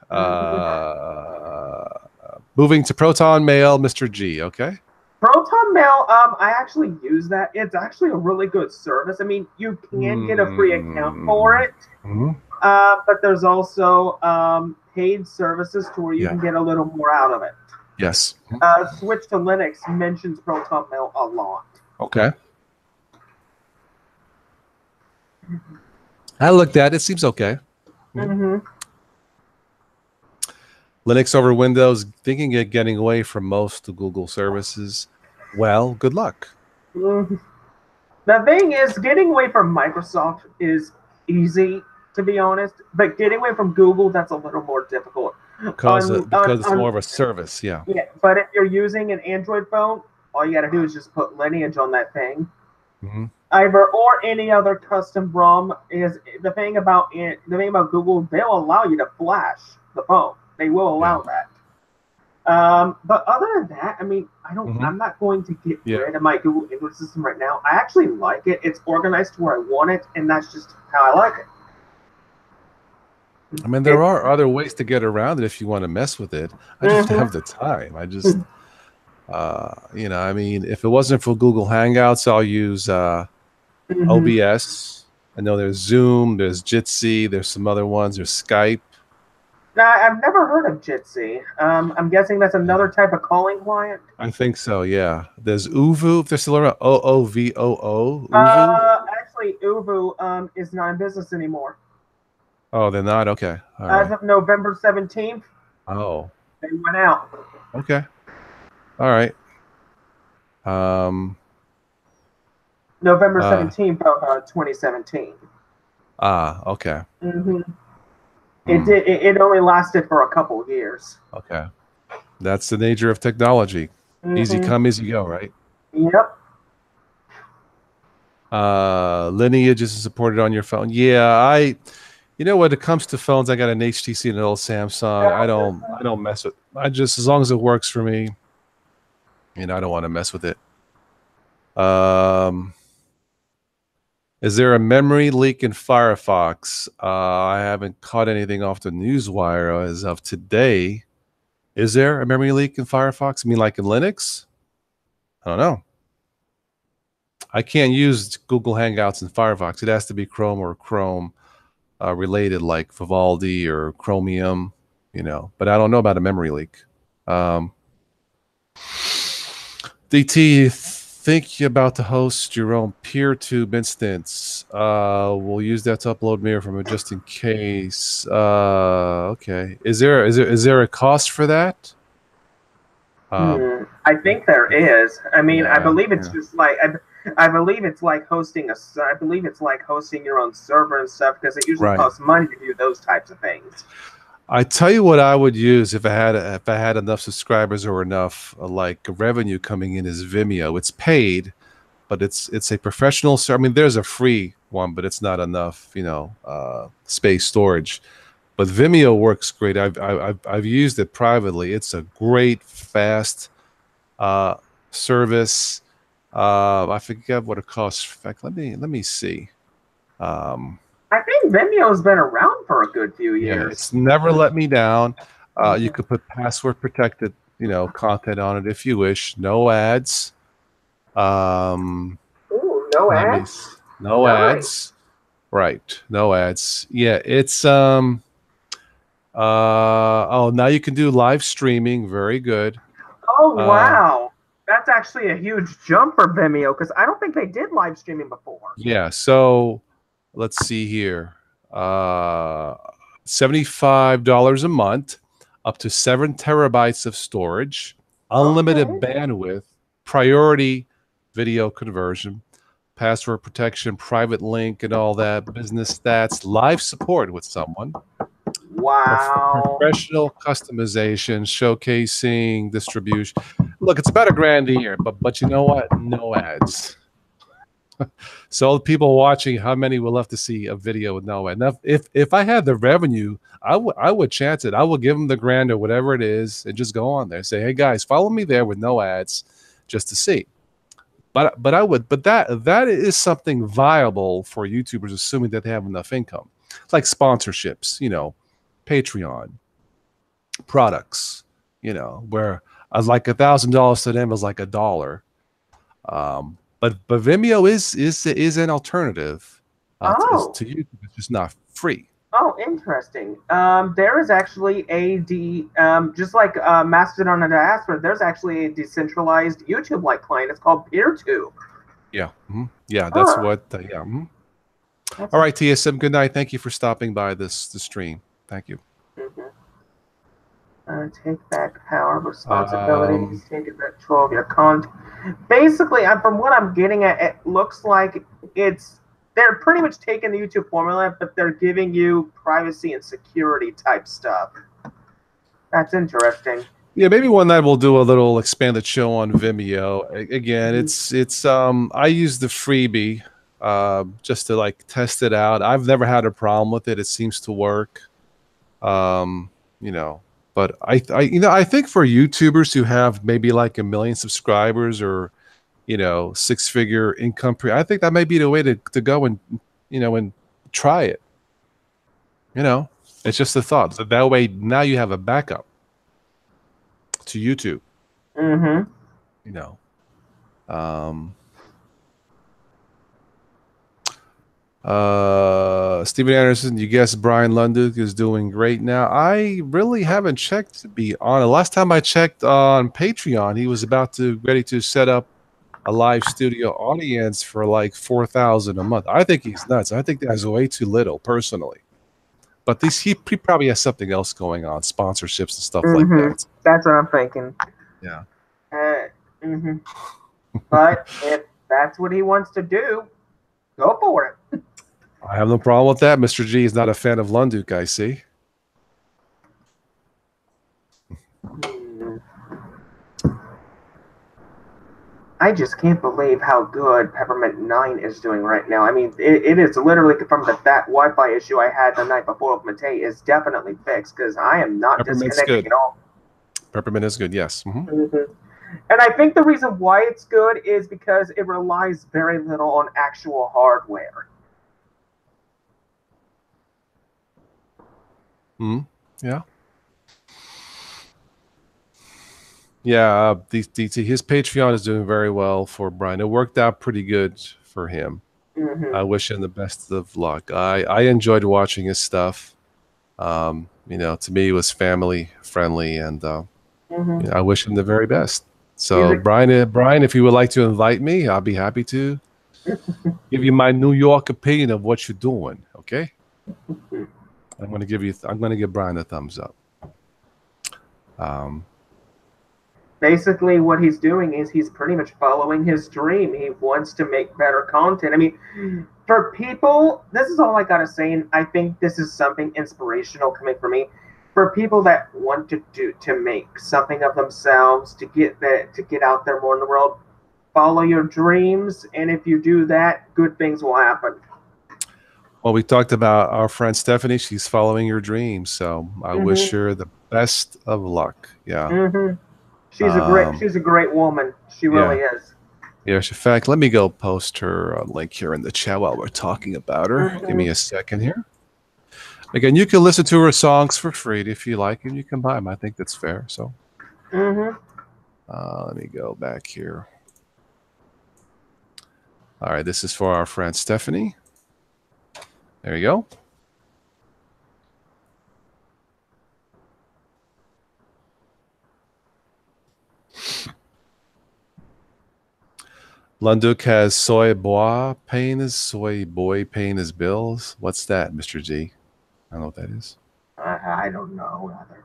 Moving to Proton Mail, Mr. G. Okay. Proton Mail, I actually use that. It's actually a really good service. I mean, you can get a free account for Mm-hmm. it, but there's also paid services to where you Yeah. can get a little more out of it. Yes. Switch to Linux mentions Proton Mail a lot. Okay. I looked at it. It seems okay. Mm-hmm. Linux over Windows, thinking of getting away from most of Google services. Well, good luck. Mm-hmm. The thing is, getting away from Microsoft is easy, to be honest, but getting away from Google, that's a little more difficult. Because it's more of a service. Yeah. Yeah, but if you're using an Android phone, all you got to do is just put Lineage on that thing. Mm-hmm. Either or any other custom ROM is the thing about Google. They'll allow you to flash the phone. They will allow that. But other than that, I mean, I'm not going to get rid of my Google Android system right now. I actually like it. It's organized to where I want it, and that's just how I like it. I mean, there are other ways to get around it if you want to mess with it. I just don't have the time. I just, I mean, if it wasn't for Google Hangouts, I'll use OBS. I know there's Zoom, there's Jitsi, there's some other ones, there's Skype. Now, I've never heard of Jitsi. I'm guessing that's another type of calling client. I think so, yeah. There's ooVoo, if they're still around. OOVOO. Actually, ooVoo is not in business anymore. Oh, they're not? Okay. As of November 17th. Oh. They went out. Okay. All right. November 17th of 2017. Okay. Mm-hmm. It only lasted for a couple of years. Okay. That's the nature of technology. Easy come, easy go, right? Yep. Lineage isn't supported on your phone. Yeah, when it comes to phones, I got an HTC and an old Samsung. I don't mess with. As long as it works for me, I don't want to mess with it. Is there a memory leak in Firefox? I haven't caught anything off the newswire as of today. Is there a memory leak in Firefox? I mean, like in Linux? I don't know. I can't use Google Hangouts in Firefox. It has to be Chrome or Chrome related, like Vivaldi or Chromium, But I don't know about a memory leak. DT, think you're about to host your own PeerTube instance. We'll use that to upload Mirror from it just in case. Okay. Is there a cost for that? I think there is. I mean, I believe it's just like I believe it's like hosting your own server and stuff because it usually costs money to do those types of things. I tell you what I would use if I had enough subscribers or enough like revenue coming in is Vimeo. It's paid, but it's a professional. I mean, there's a free one, but it's not enough, space storage. But Vimeo works great. I've used it privately. It's a great, fast service. I forget what it costs. In fact, let me see. I think Vimeo's been around for a good few years. Yeah, it's never let me down. You could put password protected, content on it if you wish. No ads. Ooh, no ads. No ads. Right. No ads. Yeah, it's Oh, now you can do live streaming. Very good. Oh Uh, wow, that's actually a huge jump for Vimeo because I don't think they did live streaming before. yeah. So let's see here. $75 a month, up to 7 terabytes of storage, unlimited Okay. bandwidth, priority video conversion, password protection, private link, and all that, business stats, live support with someone, Wow. professional customization, showcasing, distribution. Look, it's about $1,000 a year, but you know what? No ads. So people watching, how many will love to see a video with no ad? Now, if I had the revenue, I would chance it. I would give them the grand or whatever it is, and just go on there. Say, hey guys, follow me there with no ads, just to see. But that is something viable for YouTubers, assuming that they have enough income, like sponsorships, Patreon, products, where like $1,000 to them is like $1. But Vimeo is an alternative Oh. to YouTube. It's just not free. Oh, interesting. There is actually just like Mastodon and Diaspora, there's actually a decentralized YouTube-like client. It's called PeerTube. Yeah, yeah, that's Huh. what. Yeah. All right, TSM. Good night. Thank you for stopping by the stream. Thank you. Take back power, responsibilities, take control of your content. Basically, from what I'm getting at, it looks like they're pretty much taking the YouTube formula, but they're giving you privacy and security type stuff. That's interesting. Yeah, maybe one night we'll do a little expanded show on Vimeo. Again, it's I use the freebie just to like test it out. I've never had a problem with it. It seems to work. But I think for YouTubers who have maybe like 1 million subscribers or 6-figure income, I think that may be the way to go and and try it. It's just a thought. So that way now you have a backup to YouTube. Steven Anderson, you guess Brian Lunduk is doing great now. I really haven't checked, to be honest. Last time I checked on Patreon, he was ready to set up a live studio audience for like $4,000 a month. I think he's nuts. I think that's way too little, personally. But he probably has something else going on, sponsorships and stuff like that. That's what I'm thinking. Yeah. But if that's what he wants to do, go for it. I have no problem with that. Mr. G is not a fan of Lunduk, I see. I just can't believe how good Peppermint 9 is doing right now. I mean, it is literally confirmed that Wi-Fi issue I had the night before with Matei is definitely fixed because I am not disconnecting at all. Peppermint is good, yes. And I think the reason why it's good is because it relies very little on actual hardware. Yeah. Yeah, his Patreon is doing very well for Brian. It worked out pretty good for him. I wish him the best of luck. I enjoyed watching his stuff. To me, it was family friendly, and I wish him the very best. So, Brian, if you would like to invite me, I'll be happy to give you my New York opinion of what you're doing. Okay. I'm going to give Brian a thumbs up. Basically, what he's doing is he's pretty much following his dream. He wants to make better content. I mean, for people, this is all I gotta say, and I think this is something inspirational coming from me. For people that want to make something of themselves, to get out there more in the world, follow your dreams, and if you do that, good things will happen. Well, we talked about our friend Stephanie. She's following your dreams, so I wish her the best of luck. Yeah. She's a great woman. She really is. Yes, in fact, let me go post her link here in the chat while we're talking about her. Give me a second here. Again, you can listen to her songs for free if you like, and you can buy them. I think that's fair. So, let me go back here. All right, this is for our friend Stephanie. There you go. Lunduk has soy boy paying his bills. What's that, Mr. G? I don't know what that is. I don't know either.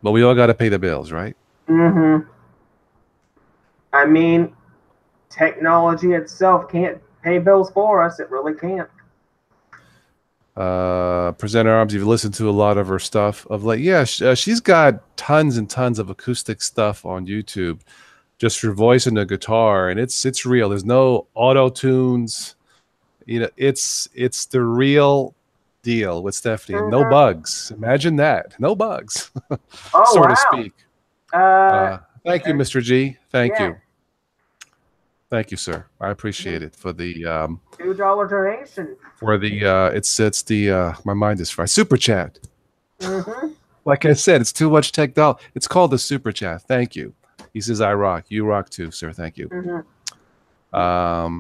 But we all got to pay the bills, right? Mm-hmm. I mean, technology itself can't pay bills for us. It really can't. Presenter Arms, you've listened to a lot of her stuff of late. Yeah, she's got tons and tons of acoustic stuff on YouTube, just her voice and the guitar, and it's real. There's no auto tunes. You know, it's the real deal with Stephanie. No bugs. Imagine that. No bugs, Oh, so wow. to speak. Thank you, Mr. G. Thank you. Thank you, sir. I appreciate it for the $2 donation. For the it's the my mind is fried. Super chat. Mm-hmm. Like I said, it's too much tech doll. It's called the super chat. Thank you. He says I rock. You rock too, sir. Thank you. Mm-hmm.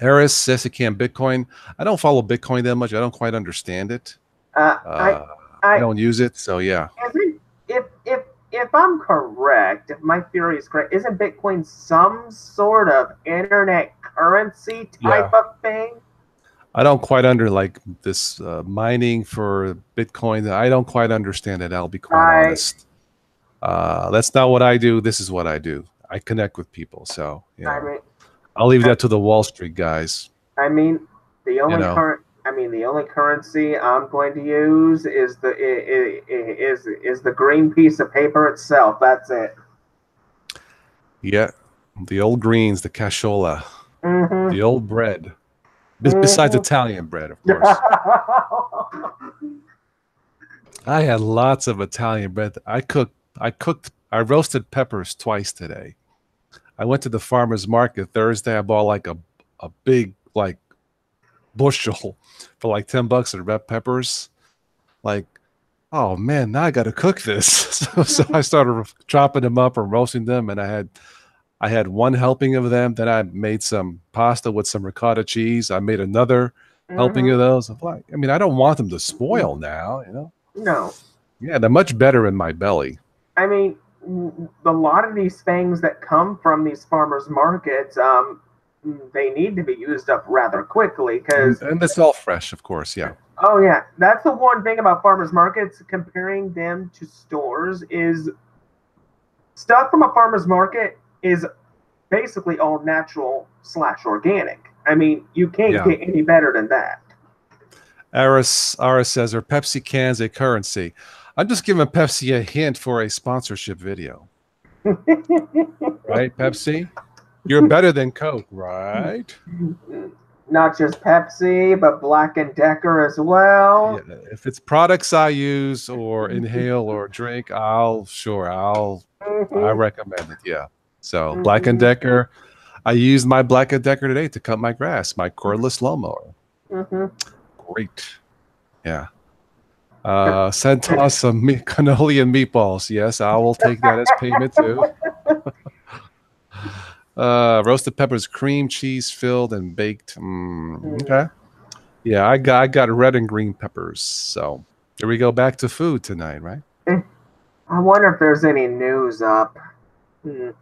Eris says he can Bitcoin. I don't follow Bitcoin that much. I don't quite understand it. I don't use it, so yeah. If I'm correct, if my theory is correct, isn't Bitcoin some sort of internet currency type of thing? I don't quite like this mining for Bitcoin. I don't quite understand it. I'll be quite honest. That's not what I do. This is what I do. I connect with people. So I'll leave that to the Wall Street guys. I mean, the only currency I'm going to use is the green piece of paper itself. That's it. Yeah, the old greens, the cashola, the old bread. Besides Italian bread, of course. I had lots of Italian bread. I roasted peppers twice today. I went to the farmer's market Thursday. I bought like a big bushel for like $10 of red peppers. Like, oh man, now I got to cook this. so I started chopping them up and roasting them, and I had one helping of them. Then I made some pasta with some ricotta cheese. I made another helping of those. I mean, I don't want them to spoil now, you know? No. Yeah, they're much better in my belly. I mean, a lot of these things that come from these farmers markets, they need to be used up rather quickly and it's all fresh, of course. Yeah. Oh yeah, that's the one thing about farmers markets. Comparing them to stores is stuff from a farmer's market is basically all natural / organic. I mean, you can't get any better than that. Aris says, are Pepsi cans a currency? I'm just giving Pepsi a hint for a sponsorship video. Right, Pepsi? You're better than Coke, right? Not just Pepsi, but Black & Decker as well. Yeah, if it's products I use or inhale or drink, I recommend it. Yeah. So Black & Decker, I used my Black & Decker today to cut my grass, my cordless lawnmower. Great. Yeah. Send us some cannoli and meatballs. Yes, I will take that as payment too. Roasted peppers, cream cheese filled and baked. Okay. Yeah, I got red and green peppers. So here we go back to food tonight, right? I wonder if there's any news up. I'm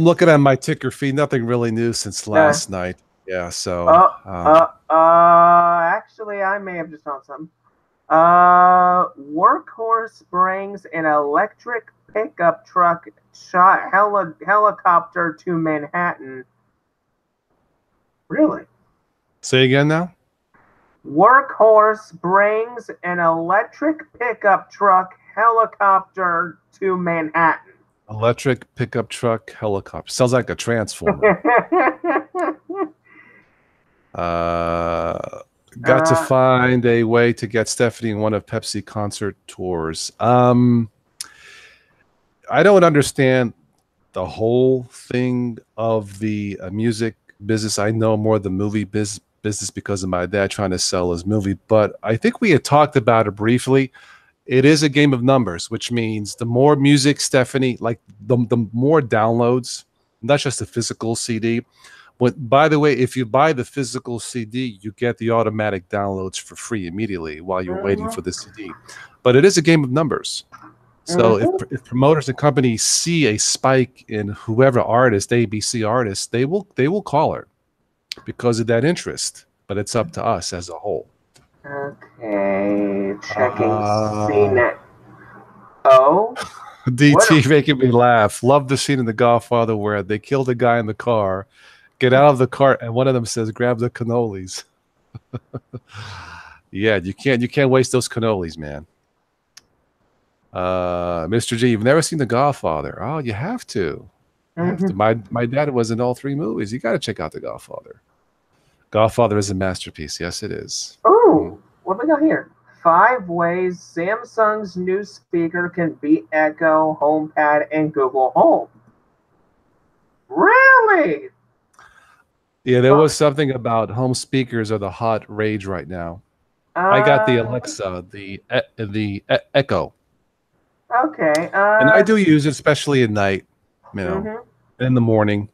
looking at my ticker feed. Nothing really new since last night. Yeah, so actually I may have just found something. Workhorse brings an electric pickup truck shot helicopter to Manhattan. Really? Say again now? Workhorse brings an electric pickup truck helicopter to Manhattan. Electric pickup truck helicopter. Sounds like a transformer. Got to find a way to get Stephanie in one of Pepsi concert tours. I don't understand the whole thing of the music business. I know more of the movie business because of my dad trying to sell his movie. But I think we had talked about it briefly. It is a game of numbers, which means the more music, Stephanie, like the more downloads, not just the physical CD. But by the way, if you buy the physical CD, you get the automatic downloads for free immediately while you're waiting for the CD. But it is a game of numbers. So if promoters and companies see a spike in whoever artist, ABC artist, they will call her because of that interest. But it's up to us as a whole. Okay, checking CNET. Oh, DT making me laugh. Love the scene in The Godfather where they kill the guy in the car, get out of the car, and one of them says, "Grab the cannolis." Yeah, you can't waste those cannolis, man. Mr. G, you've never seen The Godfather. Oh, you have to. You have to. My dad was in all 3 movies. You got to check out The Godfather. Godfather is a masterpiece. Yes, it is. Oh, what do we got here? 5 ways Samsung's new speaker can beat Echo, HomePad, and Google Home. Really? Yeah, there was something about home speakers are the hot rage right now. I got the Alexa, the Echo. Okay. And I do use it, especially at night, you know, in the morning.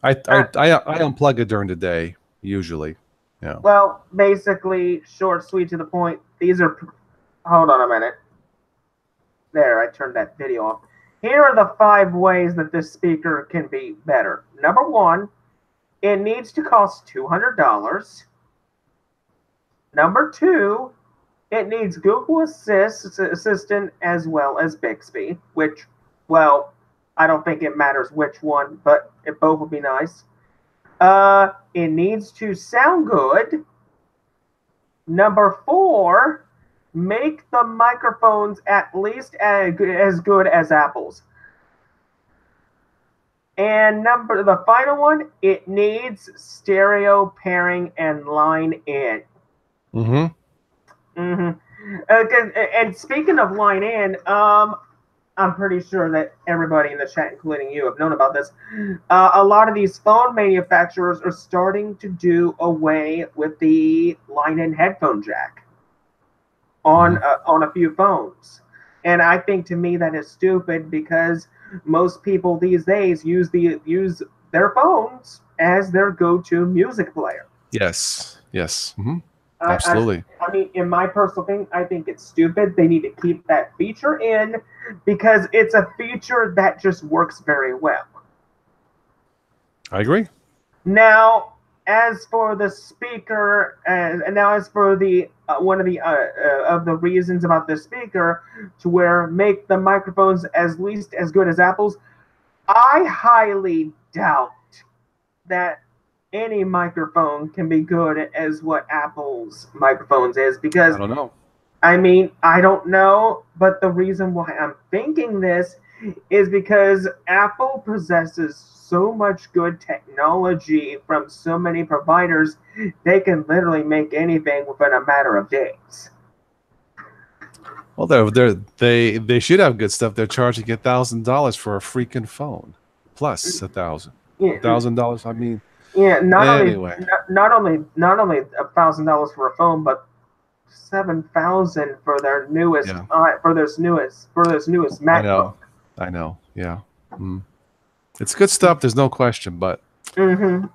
I unplug it during the day, usually. Yeah. Well, basically, short, sweet, to the point. These are. Hold on a minute. There, I turned that video off. Here are the 5 ways that this speaker can be better. Number 1, it needs to cost $200. Number 2, it needs Google Assistant as well as Bixby, which, well, I don't think it matters which one, but both would be nice. It needs to sound good. Number 4, make the microphones at least as good as Apple's. And the final one, it needs stereo pairing and line in. And speaking of line in, I'm pretty sure that everybody in the chat, including you, have known about this. A lot of these phone manufacturers are starting to do away with the line-in headphone jack on a few phones, and I think, to me, that is stupid because most people these days use their phones as their go-to music player. Yes. Absolutely. I mean, in my personal thing, I think it's stupid. They need to keep that feature in because it's a feature that just works very well. I agree. Now, as for the speaker, and now as for the one of the reasons about the speaker to where make the microphones at least as good as Apple's, I highly doubt that any microphone can be good as what Apple's microphones is, because I don't know. I mean, I don't know, but the reason why I'm thinking this is because Apple possesses so much good technology from so many providers, they can literally make anything within a matter of days. Well, they should have good stuff. They're charging $1,000 for a freaking phone, plus $1,000. $1,000. I mean. Yeah, not only $1,000 for a phone, but $7,000 for their newest for this newest MacBook. I know. Yeah, it's good stuff. There's no question, but some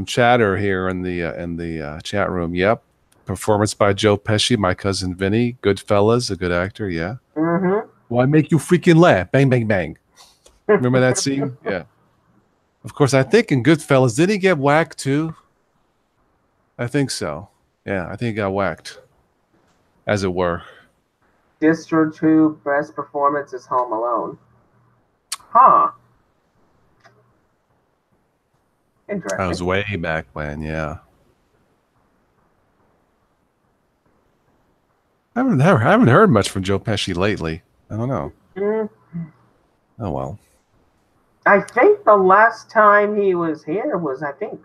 chatter here in the chat room. Yep, performance by Joe Pesci, my cousin Vinny. Goodfellas, a good actor. Yeah. Why make you freaking laugh? Bang, bang, bang. Remember that scene? Yeah. Of course, I think in Goodfellas, did he get whacked too? I think so. Yeah, I think he got whacked, as it were. Distro 2 best performance is Home Alone. Huh. Interesting. That was way back when, yeah. I haven't heard much from Joe Pesci lately. I don't know. Oh, well. I think the last time he was here was, I think,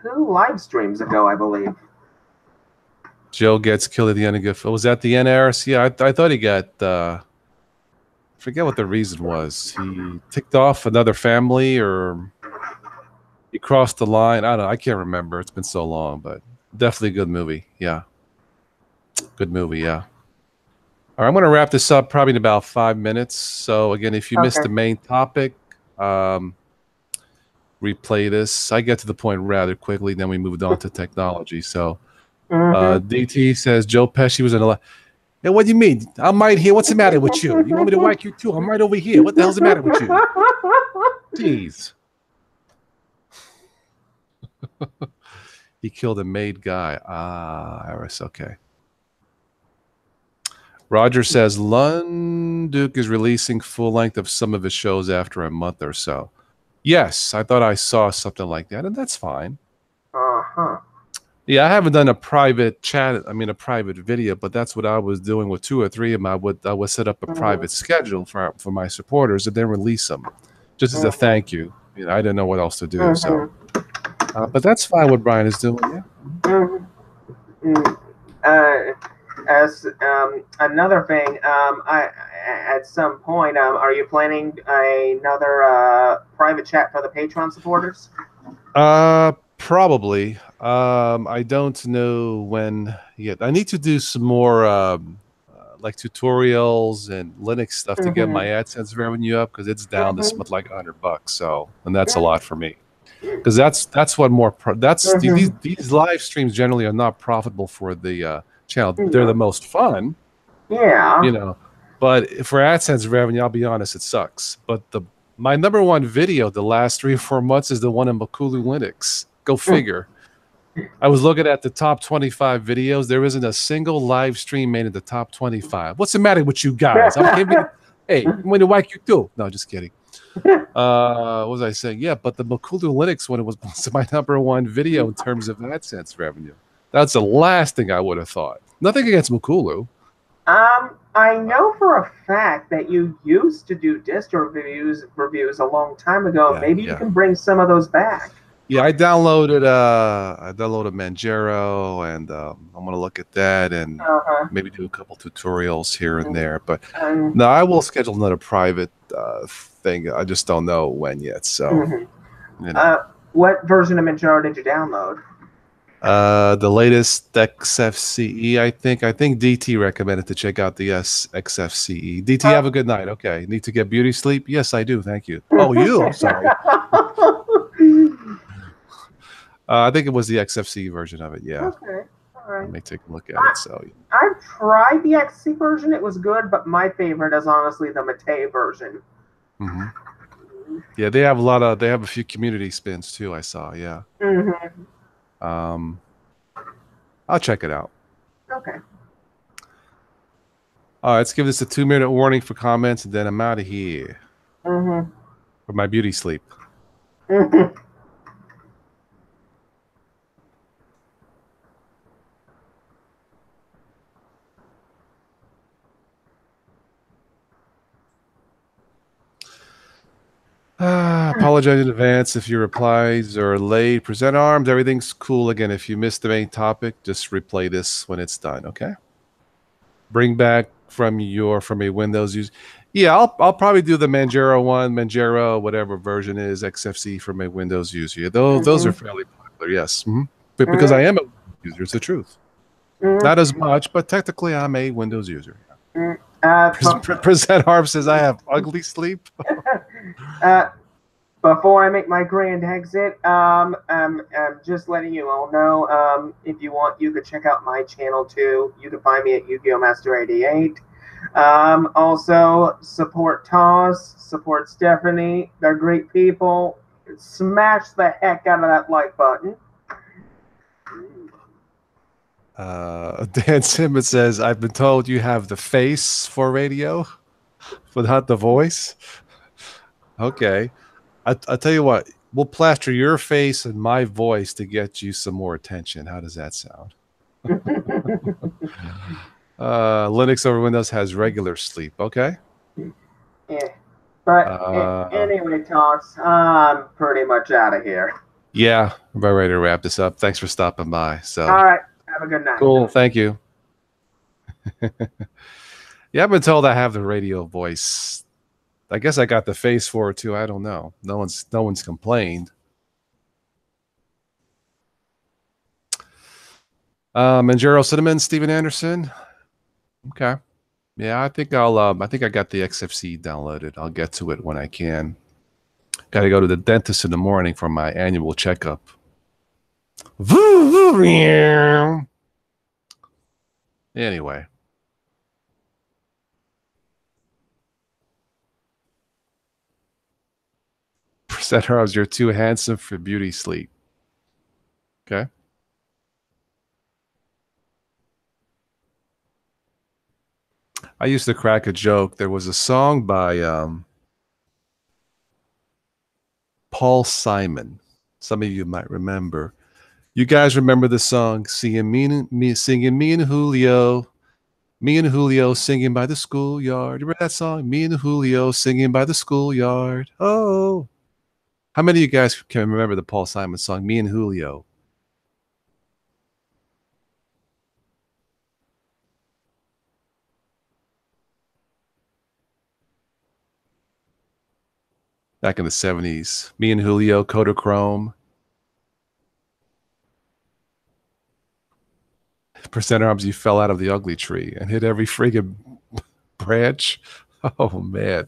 2 live streams ago, I believe. Joe gets killed at the end of Goodfellas. Was that the end, Aris? Yeah, I thought he got, forget what the reason was. He ticked off another family or he crossed the line. I don't know. I can't remember. It's been so long, but definitely a good movie. Yeah. Good movie, yeah. All right, I'm going to wrap this up probably in about 5 minutes. So, again, if you missed the main topic, replay this. I get to the point rather quickly, then we moved on to technology. So DT says Joe Pesci was in a Yeah, what do you mean? I'm right here. What's the matter with you? You want me to whack you too? I'm right over here. What the hell's the matter with you? Jeez. He killed a maid guy. Ah, Iris. Okay. Roger says Lunduke is releasing full length of some of his shows after a month or so. Yes, I thought I saw something like that, and that's fine. Uh-huh. Yeah, I haven't done a private chat. I mean, a private video, but that's what I was doing with 2 or 3 of them. I would set up a private schedule for my supporters and then release them, just as a thank you. You know, I didn't know what else to do, so. But that's fine. What Brian is doing, yeah. As another thing, I at some point, are you planning another private chat for the Patreon supporters? Probably. I don't know when yet. I need to do some more like tutorials and Linux stuff to get my AdSense revenue up, because it's down this month like $100. So, and that's a lot for me, because that's what more. These live streams generally are not profitable for the channel. They're the most fun. Yeah. You know, but for AdSense revenue, I'll be honest, it sucks. But my number one video the last 3 or 4 months is the one in Makulu Linux. Go figure. I was looking at the top 25 videos. There isn't a single live stream made in the top 25. What's the matter with you guys? Hey, I'm going to whack you too. No, just kidding. What was I saying? Yeah, but the Makulu Linux one was my number one video in terms of AdSense revenue. That's the last thing I would have thought. Nothing against Makulu. I know for a fact that you used to do distro reviews a long time ago. Yeah, maybe you can bring some of those back. Yeah, I downloaded Manjaro, and I'm gonna look at that and maybe do a couple tutorials here and there. But no, I will schedule another private thing. I just don't know when yet. So, you know. What version of Manjaro did you download? The latest XFCE, I think. I think DT recommended to check out the XFCE. DT, have a good night. Okay. Need to get beauty sleep? Yes, I do. Thank you. Oh, you? I'm sorry. I think it was the XFCE version of it. Yeah. Okay. All right. Let me take a look at it. So I've tried the XC version. It was good, but my favorite is honestly the Mate version. Yeah, they have a few community spins too, I saw. Yeah. I'll check it out. Okay. All right, let's give this a 2-minute warning for comments, and then I'm out of here. For my beauty sleep. Apologize in advance if your replies are late. Present arms. Everything's cool. Again, if you missed the main topic, just replay this when it's done. Okay. Bring back from a Windows user. Yeah, I'll probably do the Manjaro one, Manjaro, whatever version is, XFC from a Windows user. Those are fairly popular. Yes, but because I am a Windows user, it's the truth. Not as much, but technically I'm a Windows user. Present arm says I have ugly sleep. Before I make my grand exit, I'm just letting you all know, if you want, you could check out my channel too. You can find me at Yu-Gi-Oh! Master 88. Also, support Toss, support Stephanie. They're great people. Smash the heck out of that like button. Dan Simmons says, I've been told you have the face for radio, but not the voice. Okay. I'll tell you what, we'll plaster your face and my voice to get you some more attention. How does that sound? Linux over Windows has regular sleep. Okay. Yeah. But anyway, Toss, I'm pretty much out of here. Yeah, I'm about ready to wrap this up. Thanks for stopping by. So. All right. Have a good night. Cool. Thank you. Yeah, I've been told I have the radio voice. I guess I got the face for it too. I don't know. No one's complained. Manjaro Cinnamon, Steven Anderson. Okay. Yeah, I think I got the XFC downloaded. I'll get to it when I can. Got to go to the dentist in the morning for my annual checkup. Anyway. Percent Arms, you're too handsome for beauty sleep. Okay. I used to crack a joke. There was a song by Paul Simon. Some of you might remember. You guys remember the song singing me and Julio. Me and Julio singing by the schoolyard. You remember that song? Me and Julio singing by the schoolyard. Oh. How many of you guys can remember the Paul Simon song, Me and Julio? Back in the 70s. Me and Julio, Kodachrome. Percent Arms, you fell out of the ugly tree and hit every friggin' branch. Oh, man.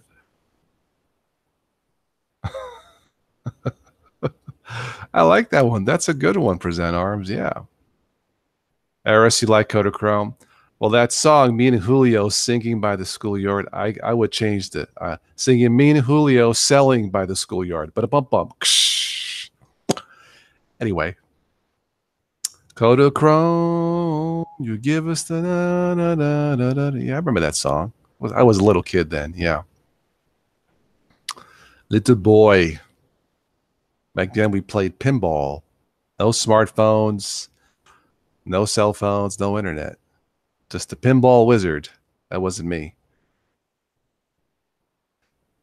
I like that one. That's a good one, Percent Arms. Yeah. Eris, you like Kodachrome? Well, that song, Me and Julio singing by the schoolyard, I would change it. Singing Me and Julio selling by the schoolyard. But a bump bump. Anyway. Kodachrome, you give us the na na na na na. Yeah, I remember that song. I was a little kid then. Yeah. Little boy. Back then we played pinball. No smartphones, no cell phones, no internet. Just a pinball wizard. That wasn't me.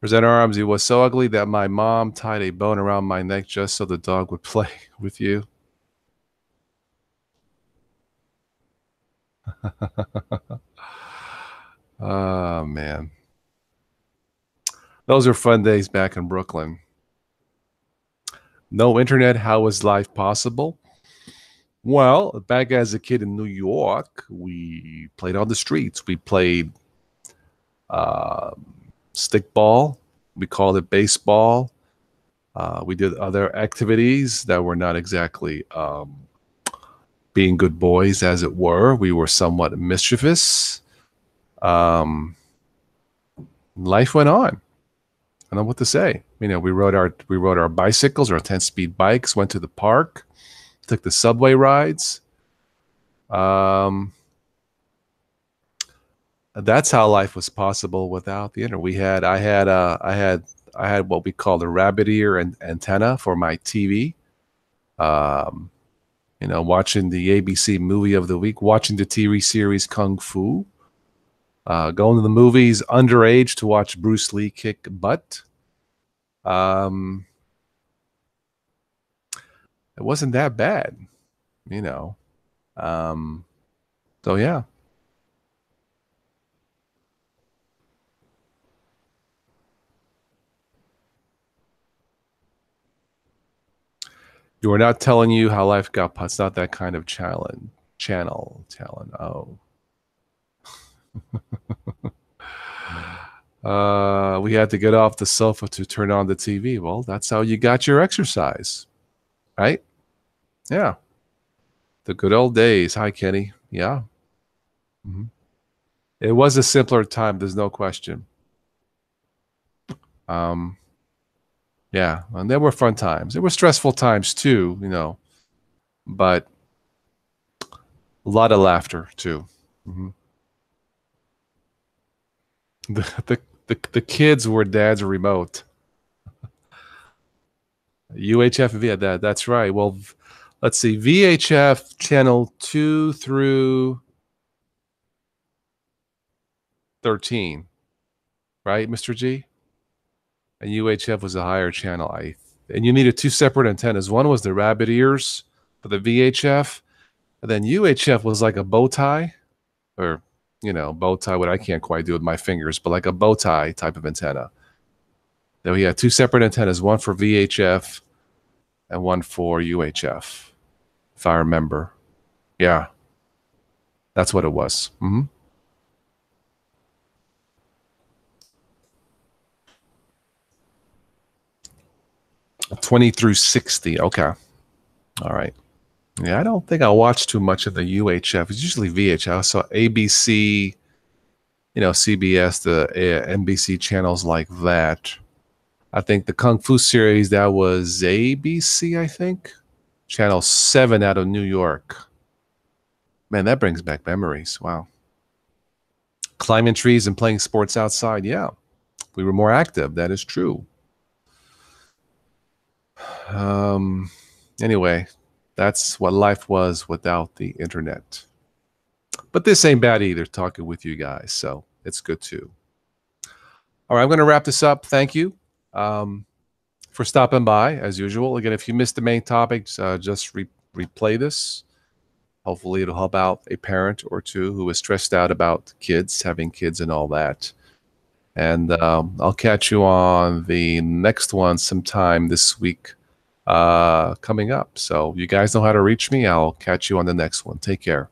Percent Arms, he was so ugly that my mom tied a bone around my neck just so the dog would play with you. Oh, man. Those are fun days back in Brooklyn. No internet. How was life possible? Well, back as a kid in New York, we played on the streets. We played stickball. We called it baseball. We did other activities that were not exactly being good boys, as it were. We were somewhat mischievous. Life went on. I don't know what to say. You know, we rode our bicycles, our 10-speed bikes, went to the park, took the subway rides. That's how life was possible without the internet. I had what we called a rabbit ear and antenna for my TV. You know, watching the ABC movie of the week, watching the TV series Kung Fu. Going to the movies underage to watch Bruce Lee kick butt. It wasn't that bad, you know. So yeah. You are not telling you how life got. It's not that kind of channel. Oh. We had to get off the sofa to turn on the TV. Well, that's how you got your exercise, right? Yeah. The good old days. Hi, Kenny. Yeah. Mm-hmm. It was a simpler time. There's no question. Yeah. And there were fun times. There were stressful times too, you know, but a lot of laughter too. Mm-hmm. The kids were dad's remote. UHF, yeah, that's right. Well, let's see. VHF channel 2 through 13, right, Mr. G? And UHF was a higher channel. And you needed two separate antennas. One was the rabbit ears for the VHF, and then UHF was like a bow tie, or you know, bow tie. What I can't quite do with my fingers, but like a bow tie type of antenna. Then we had two separate antennas, one for VHF and one for UHF, if I remember. Yeah, that's what it was. Mm-hmm. 20 through 60. Okay. All right. Yeah, I don't think I watched too much of the UHF. It's usually VHF. So ABC, you know, CBS, the NBC channels like that. I think the Kung Fu series, that was ABC, I think. Channel 7 out of New York. Man, that brings back memories. Wow. Climbing trees and playing sports outside. Yeah, we were more active. That is true. Anyway, that's what life was without the internet. But this ain't bad either, talking with you guys. So it's good too. All right, I'm going to wrap this up. Thank you for stopping by, as usual. Again, if you missed the main topic, just replay this. Hopefully it'll help out a parent or two who is stressed out about kids, having kids and all that. And I'll catch you on the next one sometime this week coming up. So you guys know how to reach me. I'll catch you on the next one. Take care.